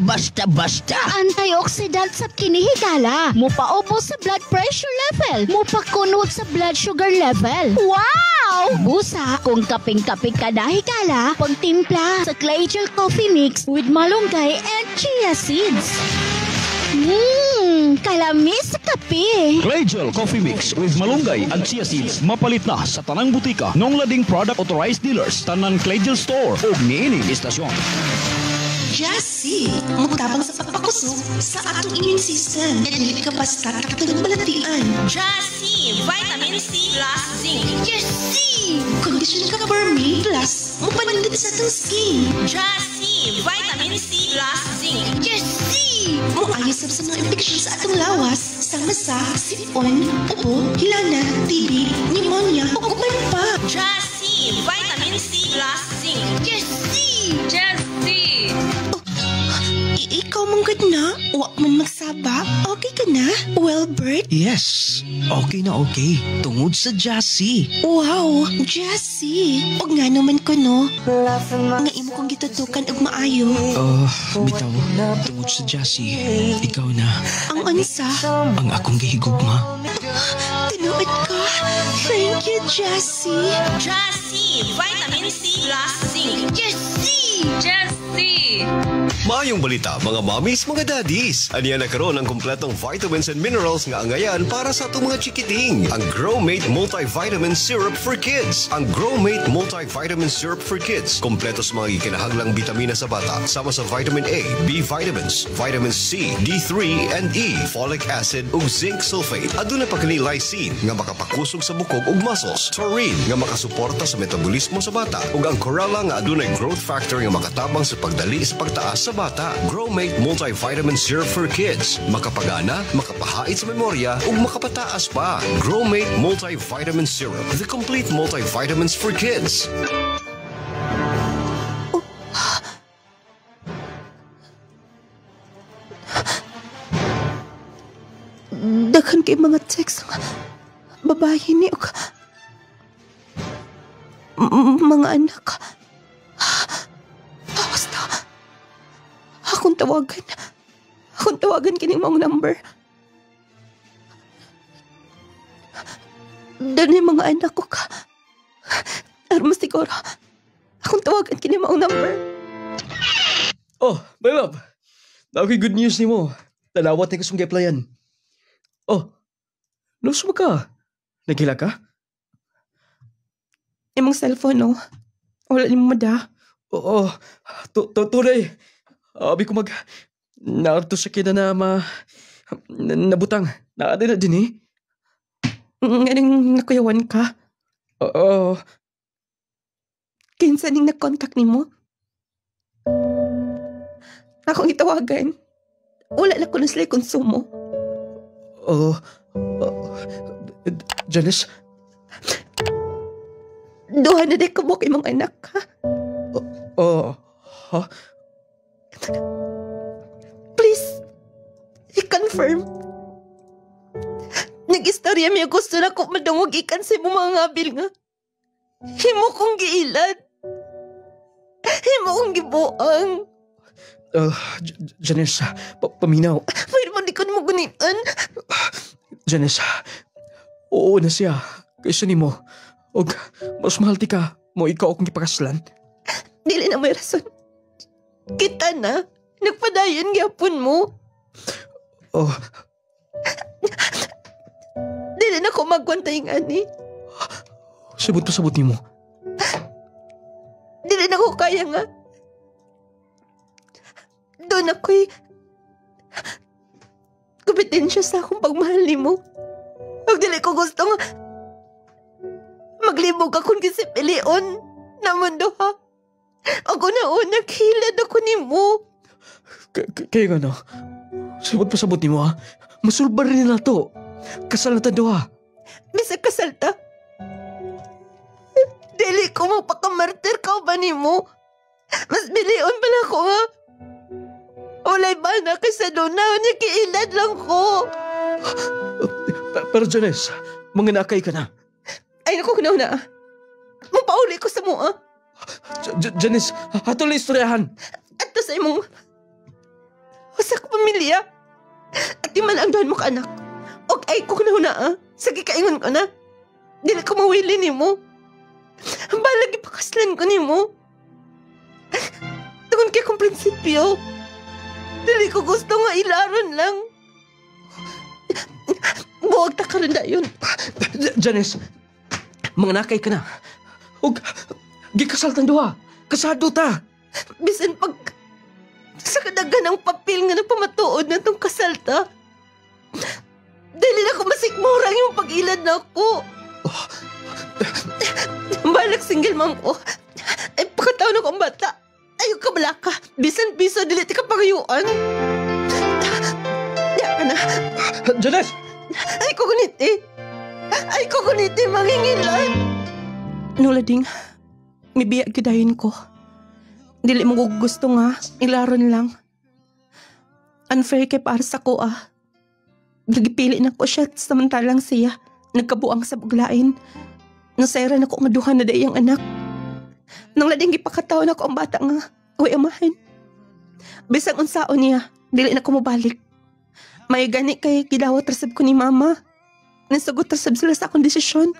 Basta-basta. Antioxidant sa kinihigala. Mupaubo sa blood pressure level. Mupakunot sa blood sugar level. Wow! Busa kung kaping-kaping ka na higala, pagtimpla sa Clay Gel Coffee Mix with malunggay and chia seeds. Kalami sa kape. Clay Gel Coffee Mix with malunggay at chia seeds. Mapalit na sa tanang butika nung lading product authorized dealers. Tanan Clay Gel Store o niining istasyon. Jassy, mutabang sa pagpakusog sa atong immune system. E dili ka basta takatulog balatian. Jassy Vitamin C plus Zinc. Jassy! Kondisyon ka for me plus mupanindot sa atong skin. Jassy Vitamin C plus Zinc. Jassy! Muayos sa mga infeksyon sa atong lawas. Sama sa sipon, ubo, hilana, TB, pneumonia, o uban pa. Jassy Vitamin C plus Zinc. Jassy! Jassy! Ikaw manggad na? Wa man magsaba? Okay ka na? Well, Bert? Yes, okay na okay. Tungod sa Jassy. Wow, Jessie. Og nga naman ko no. Nga imo kong gitutukan og maayo. Bitaw, tungod sa Jassy, ikaw na. Ang unsa? Ang akong gihigugma. Tinuod ka. Thank you, Jessie. Jassy! Vitamin C plus zinc. Jessie! Jassy! Maayong balita mga mommies, mga daddies. Aniya na karon ang kompletong vitamins and minerals nga angayan para sa atong mga chikiting. Ang Growmate Multivitamin Syrup for Kids. Ang Growmate Multivitamin Syrup for Kids. Kompleto sa mga ikinahanglang bitamina sa bata. Sama sa vitamin A, B vitamins, vitamin C, D3 and E, folic acid ug zinc sulfate. Aduna pa kini lysine nga makapakusog sa bukog ug muscles. Taurine nga makasuporta sa metabolismo sa bata. Ug ang chlorella nga adunay growth factor nga makatabang sa pagdali sa pagtaas sa bata. Growmate Multivitamin Syrup for Kids. Makapagana, makapahait sa memorya, ug makapataas pa. Growmate Multivitamin Syrup. The complete multivitamins for kids. Daghan kay mga text nga babae ni og mga anak. Basta akong tawagan kini mong number. Dali mga anak ko ka. Armas siguro akong tawagan kini mong number. Oh, my love. Nakoy good news ni mo. Talawat na kasong gi-applyan. Oh, nus mo ka? Nagila ka? Imong cellphone, no? Wala ni mo mada. Oo, tunay. Abi ko naarto sa kina na nabutang. Naadi na din eh. Ngayon nakuyawan ka. Oo. Kinsa ning na-contact ni mo? Akong itawagan. Wala na ko na sila konsumo. Janice? Duha na di kabuk imong anak, ha? Ha? Please, i-confirm. Nag-istorya miya gusto na ko madungog ikan sa imong mga ngabil nga. Himo kong giilan. Himo kong gibuang. Janice, paminaw. May naman di ko mo gunitan. Janice, oo na siya. Kaysa ni mo. Og, mas mahal ti ka. Mo ikaw akong ipakaslan. Dili na may rason. Kita na. Nagpadayon gyapon mo. Dili na ko magwantay nga ni. Sabot ni mo. Dili na ko kaya nga. Doon ako'y kompetensya sa akong pagmahal ni mo. Huwag dili ko gusto nga maglibog akong kisipilion na mundo, ha? Ako na unang hilad ako ni mo. Kaya nga na, sabot ni mo, ha? Masulbar rin na to. Kasal na tado, ha? Bisa kasal ta? Dili ko magpakamartir ka ba ni mo? Mas bilion pala ko, ha? Walay ba na kaysa doon na niya kiilad lang ko. Pero Janice, mga nakay ka na. Ay naku, na. Mapauli ko sa mo, ah. Janice, hatol na istoryahan. At to sa imong usa ka pamilya. At di man ang doon mo ka anak. Og ay ko na, ah. Sige kaingon ko na. Dili ko mawili ni mo. Balag ipakaslan ko ni mo. Tungon kay kong prinsipyo. Dili ko gusto nga ilaron lang. Buwag ta ka rin na yun. Janice, mga nakay ka na. Huwag, gikasal tang duha. Kasado ta. Bisan pag sa kadagan ng papel nga napamatuod na itong kasal ta. Dili na ko masikmurang yung pag-ilad na ako. Balag single mom ko. Ay, pakataon akong bata. Ayaw ka bala ka. Bisan piso, dili ti ka pangayuan. Diya ka na. Janice! Ay, kukuniti, mangingilan. Nulading, mibiyag kadayin ko. Dili mo gusto nga, ilaron lang. Unfair kay para sa ko Nagipili na ko siya samantalang siya nagkabuang sa buglain. Nasayra na ko nga duha na dayang anak. Nang lading gipakataon ako ang bata nga, uy amahan. Bisang unsaon niya, dili na ko mabalik. May gani kay gidawat rasab ko ni mama. Nasugot rasab sila sa akong desisyon.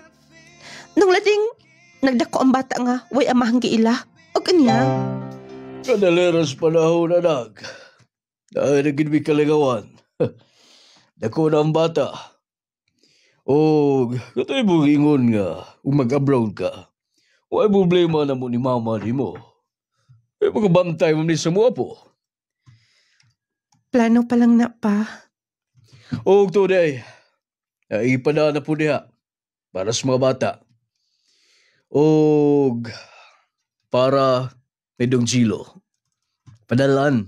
Nang lading, nagdako ang bata nga, uy amahang giila. O kanya. Kadaleras panahon, anak. Dahil naging may kalagawan. Dako na ang bata. O, katay mo ingon nga, kung mag-abroad ka, wala problema na mo ni mama ni mo. Eh, magabantay mo ni sa mga po. Plano pa lang na pa. O, today, ipada na po niya para sa mga bata. O, para medong Gilo. Padalan.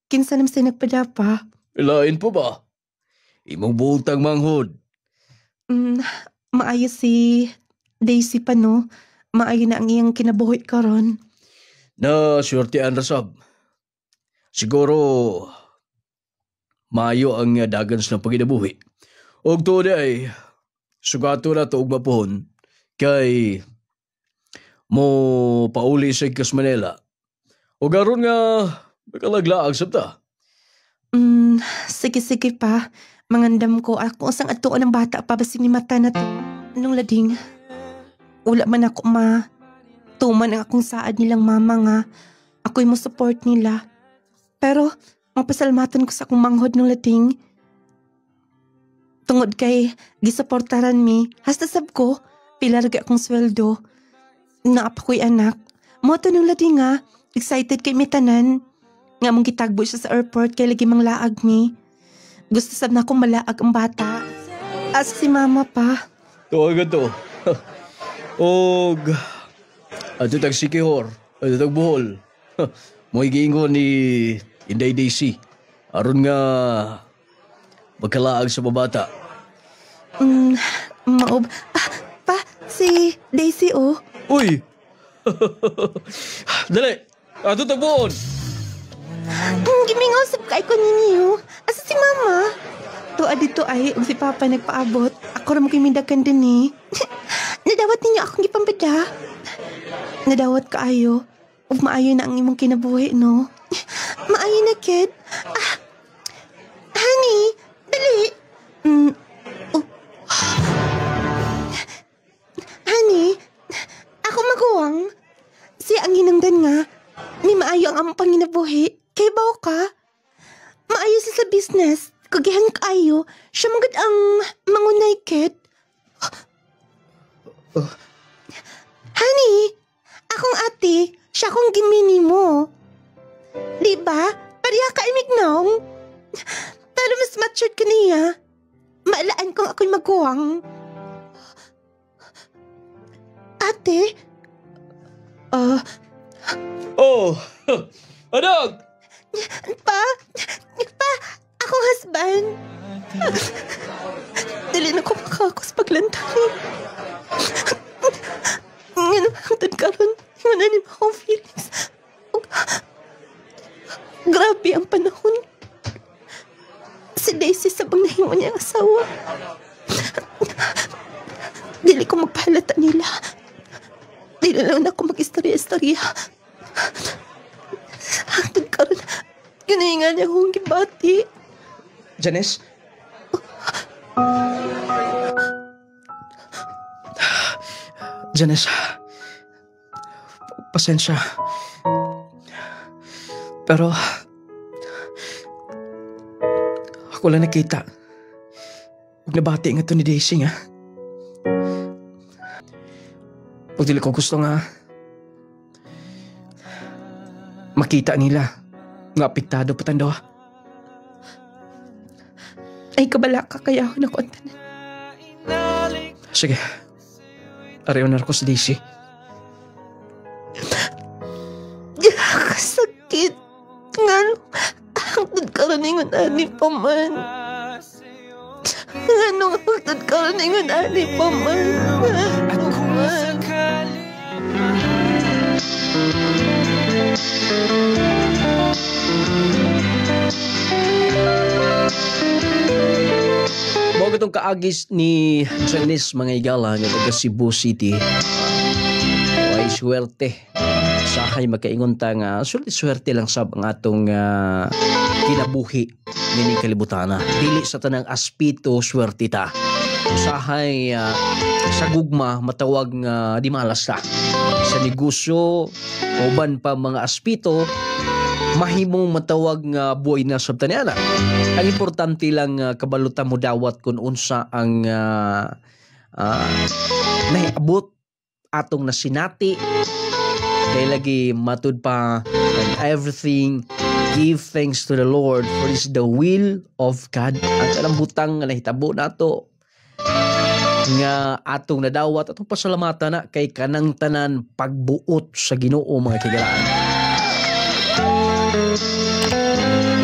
Kinsa naman siya nagpada pa? Ilain po ba? Imong buutang manghod. Maayo si Daisy pa no. Maayo na ang iyang kinabuhi karon. Na swertean rasab. Siguro maayo ang dagans ng paginabuhi. Og today, sugato na to og mapuhon kay mo pauli sa Ikas Manila. O garon nga makalaglaag sabta. Sige pa. Mangandam ko ako sang atuon ng bata pa basig ni mata na to. Anong lading? Wala man ako tuman ang akong saad nilang mama nga. Ako'y mo support nila. Pero, mapasalmatan ko sa akong manghod ng lading. Tungod kay gisuportaran mi, hasta sab ko, pila lagi akong sweldo. Naapa ko'y anak. Moto ng lading nga, excited kay mitanan. Nga mong gitagbo siya sa airport kay lagi mang laag mi. Gusto sab na akong malaag ang bata. As si mama pa. Tuwaga to. Og ato tag Sikihor, ato tag Bohol. Mo giingon ni Inday Daisy. Aron nga magkalaag sa babata. Maob. Pa, si Daisy Uy! Dali! Ato tag Bohol! Gimingaw sab kay ko ninyo. Asa si mama? Tuwa dito ay si papa nagpaabot. Ako ram kay mindagan din eh. Nadawat ninyo akong gipampeda. Nadawat kaayo. Ug maayo na ang imong kinabuhi, no? Maayo na, kid. Honey, dali. Honey, ako maguwang. Siya ang hinangdan nga. Ni maayo ang among panginabuhi. Kay baw ka? Maayo siya sa business. Kagihan kaayo. Siya magad ang mangunay, kid. Honey, akong ate, siya akong gimini mo. Di ba? Pariha ka imignaw. Pero mas matured ka niya. Maalaan kong ako'y maguwang. Ate? Anak! Pa, akong husband. Dili na ko makakos paglantay. Ngayon hangtod karon, wala ni akong feelings. Grabe ang panahon. Si Daisy sabang nahimo niya ang asawa. Dili ko magpahalata nila. Dili lang ako mag-istorya-istorya. Hangtod karon, ginahingan niya akong gibati. Janice? Janice, pasensya. Pero, ako lang nakita. Huwag nabati nga ito ni Daisy nga. Pag dili ko gusto nga, makita nila nga apektado pa tando. Ay kabala ka kaya ako nakontanan. Sige. Arayon na ako si Daisy. Kasakit. Nga, hangtod karaningon ani pa man. Anong hangtod karaningon ani pa man. itong kaagis ni Janice mga igala nga taga Cebu City. Ay swerte. Sahay makaingon ta nga swerte lang sab ang atong kinabuhi nini kalibutana. Dili sa tanang aspito swerte ta. Usahay sa gugma matawag nga di malas ta. Sa negosyo uban pa mga aspito mahimong matawag nga buhay na sabtaniana. Ang importante lang kabalutan mo dawat kung unsa ang nahiabot atong nasinati kay lagi matud pa and everything give thanks to the Lord for is the will of God. Ang kalambutang nga nahitabo nato nga atong nadawat atong pasalamatan na kay kanang tanan pagbuot sa Ginoo mga kigalaan.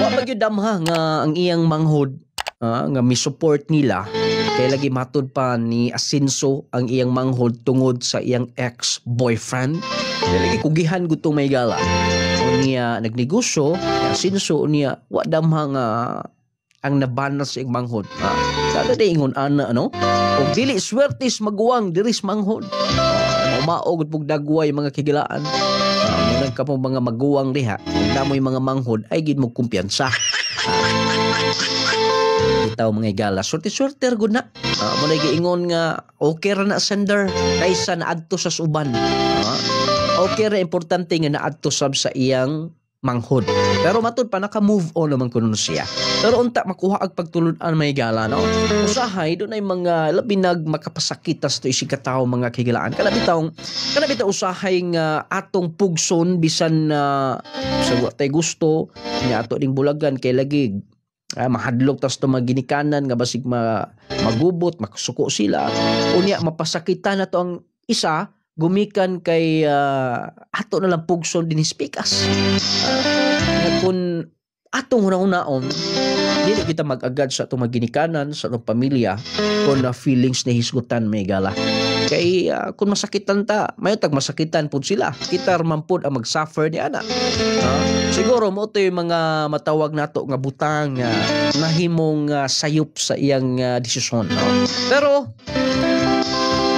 Wa magyud damha nga ang iyang manghod nga mi-support nila kay lagi matud pa ni Asinso ang iyang manghod tungod sa iyang ex-boyfriend. Kay lagi kugihan gud tong may gala. O niya nagnegosyo, Asinso niya wa damha nga ang nabana sa iyang manghod. Kada day ingon ana ano? Og dili swertis maguwang diris manghod. Maog pug dagway mga kigilaan. Munang ka mo mga maguwang diha, kung damoy mga manghod ay gid mo kumpiyansa. Bitaw mga igala, sorte-sorte gud na. Muna giingon nga okay ra na sender kaysa naadto sa suban. Okay ra importante nga naadto sab sa iyang manghod. Pero matud pa naka-move on naman kuno siya. Pero unta makuha ag pagtulod-an may gala no. Usahay do nay mga labi nag makapasakitas to isig katawo mga kigilaan. Kanabitaw usahay nga atong pugson bisan sa tay gusto nya ato ding bulagan kay lagi mahadlok tas to maginikanan nga basig magubot makasuko sila. Unya mapasakitan na to ang isa gumikan kay ato na lang pugson din hispikas. Kung atong una-unaon dili kita mag-agad sa atong maginikanan sa atong pamilya kung na feelings na hisgutan may gala. Kay kung masakitan ta, mayo tag masakitan pud sila. Kita man pud ang mag-suffer ni ana. Siguro mo to yung mga matawag nato nga butang nahimong sayop sa iyang desisyon. Pero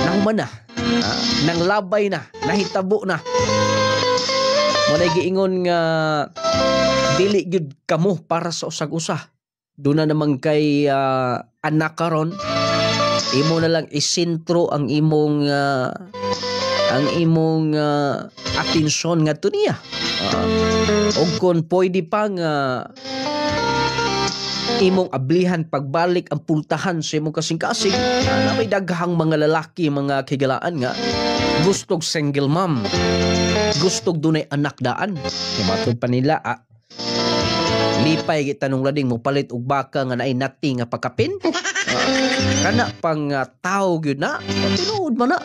nahuman na. Nang labay na, nahitabo na. Munay giingon nga dili gyud kamo para sa usag-usa. Doon na naman kay anak karon, imo na lang isentro ang imong atensyon ngadto niya. Og kon pwede pa nga imong ablihan pagbalik ang pultahan sa imong kasing-kasing. May daghang mga lalaki, mga kigalaan nga gustog single mom, gustog dunay anak daan. Matod pa nila lipay gitanong lading mo palit og baka nga naay nati nga pagkapin. Kana pang tao gyud na tinuod man na.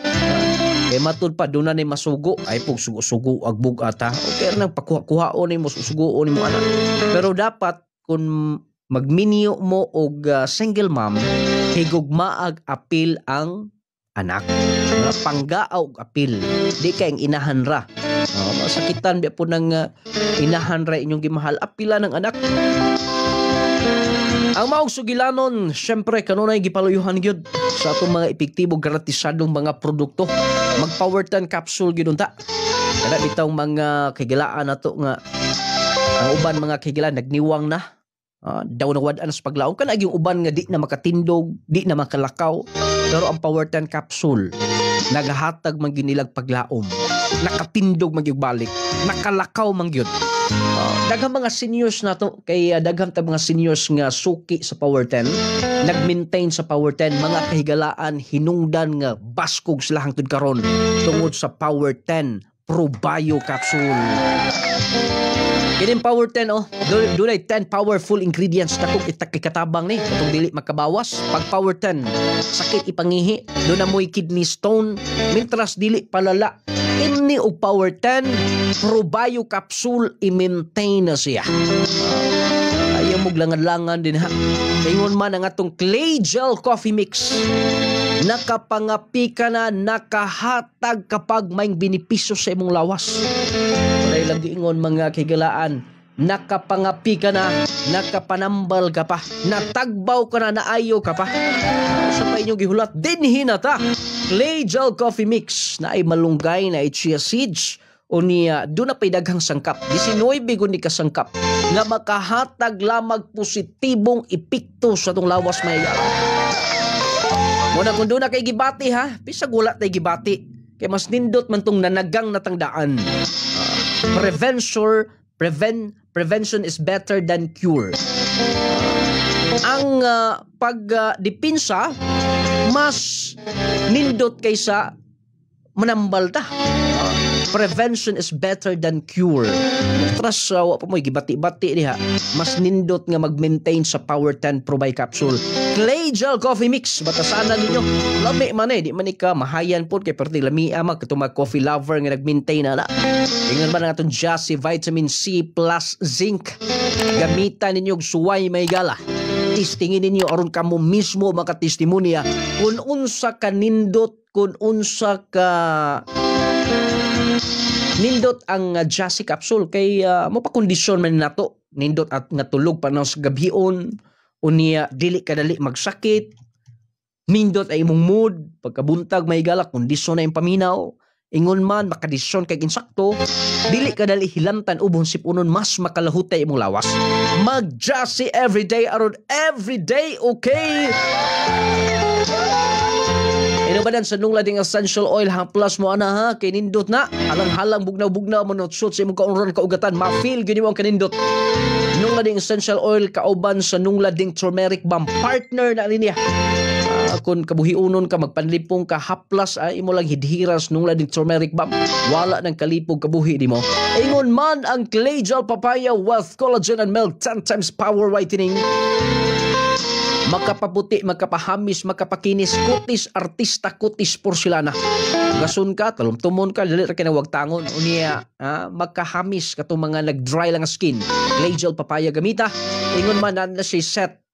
Kay matud pa doon na ni masugo ay pug sugo-sugo ag bugata. Okay nang pakuha-kuhaon ni mo susugoon ni mo anak. Pero dapat kung magminyo mo og single mom, higugmaag apil ang anak. Panggaaw og apil. Di kay ang inahan ra. Masakitan biya po ng inahan ra inyong gimahal. Apila ng anak. Ang maong sugilanon, syempre kanunay gipaluyuhan gyud sa atong mga epektibo gratisadong mga produkto. Mag-Powerten capsule gyud unta. Kada bitaw mga kigilaan nato nga ang uban mga kigilaan nagniwang na. Daw nawad-an sa paglaom kana yung uban nga di na makatindog, di na makalakaw. Pero ang Powerten capsule nagahatag man ginilag paglaom. Nakatindog man gyud balik, nakalakaw man gyud. Daghang mga seniors na to kay daghang ta mga seniors nga suki sa Powerten, nag-maintain sa Powerten, mga kahigalaan hinungdan nga baskog sila hangtod karon tungod sa Powerten Pro Bio capsule. Kining Powerten dunay 10 powerful ingredients na kung itakatabang ni katong dili makabawas. Pag Powerten sakit ipangihi, do na moy kidney stone, mintras dili palala. Ini og Powerten Pro Bio capsule i-maintain na siya. Ayaw mong langan-langan din ha. Ingon man ang atong clay gel coffee mix. Nakapangapi ka na, nakahatag kapag may binipisyo sa imong lawas. Walay lang giingon mga kigalaan, nakapangapi ka na, nakapanambal ka pa, natagbaw ka na, naayo ka pa. Sa pa inyong gihulat, dinhi na ta. Clay Gel Coffee Mix na ay malunggay na ay chia seeds o niya doon na pay daghang sangkap. 19 gud ni kasangkap nga makahatag lamang positibong epekto sa tong lawas may muna kung doon na kay gibati ha, bisag wala tay gibati. Kay mas nindot man tong nanagang natangdaan. Prevention is better than cure. Ang pagdipinsa mas nindot kaysa manambal ta. Prevention is better than cure. Tras wa pa mo gibati-bati diha. Mas nindot nga mag-maintain sa Power 10 Pro Bio Capsule. Clay Gel Coffee Mix. Batasanan ninyo. Lami man di man ka mahayan po kay perti lami ama katong mga coffee lover nga nag-maintain na. Ingon ba nga atong Jassy Vitamin C plus Zinc. Gamitan ninyo og suway may gala. Testingin ninyo aron kamo mismo makatestimonya kung unsa ka nindot, kung unsa ka nindot ang Jassy capsule kay mapakondisyon man nato nindot at nga tulog pa sa gabhion unya dili kadali magsakit, nindot ay imong mood pagkabuntag may galak kondisyon na yung paminaw, ingon man makadisyon kay insakto, dili kadali hilantan ubon sipunon mas makalahutay imong lawas. Mag Jassy everyday aron everyday okay. Inubadan sa nung lading essential oil ha plus mo ana ha kay nindot na halang-halang bugnaw-bugnaw mo notsot sa imong kaunron kaugatan ma-feel gyud mo ang kanindot. Nung lading essential oil kauban sa nung lading turmeric balm partner na niya. Kung kabuhiunon ka magpanlipong ka haplas ay imo lang hidhiras nung lading turmeric balm wala nang kalipog kabuhi di mo. Ingon man ang Clay Gel Papaya Wealth Collagen and Milk 10 times power whitening. Makapaputi, makapahamis, makapakinis, kutis, artista, kutis, porselana. Gasun ka, talumtumon ka, dali ra kinawag tangon. Unya, makahamis katong mga nag-dry lang skin. Clay Gel Papaya gamita. Ingon man na siya set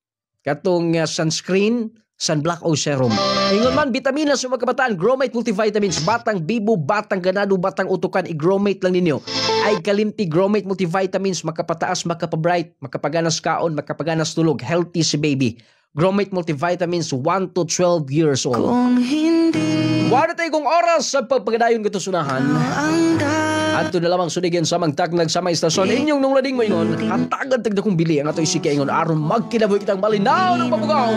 katong sunscreen, sunblock o serum. Ingon man, vitamina sa mga kabataan, Gromate Multivitamins, batang bibo, batang ganado, batang utukan, i-Gromate lang ninyo. Ay kalimti Gromate Multivitamins, makapataas, makapabright, makapaganas kaon, makapaganas tulog, healthy si baby. Gromate Multivitamins 1 to 12 years old. Wala tayo kong oras sa pagpagadayon ko sunahan. At ito na lamang sunigin sa magtaknag sa may istasyon. Inyong nung lading mo ingon, hatagan tagda kong bili ang ato isika ingon aron magkinaboy kitang malinaw ng pabugaw.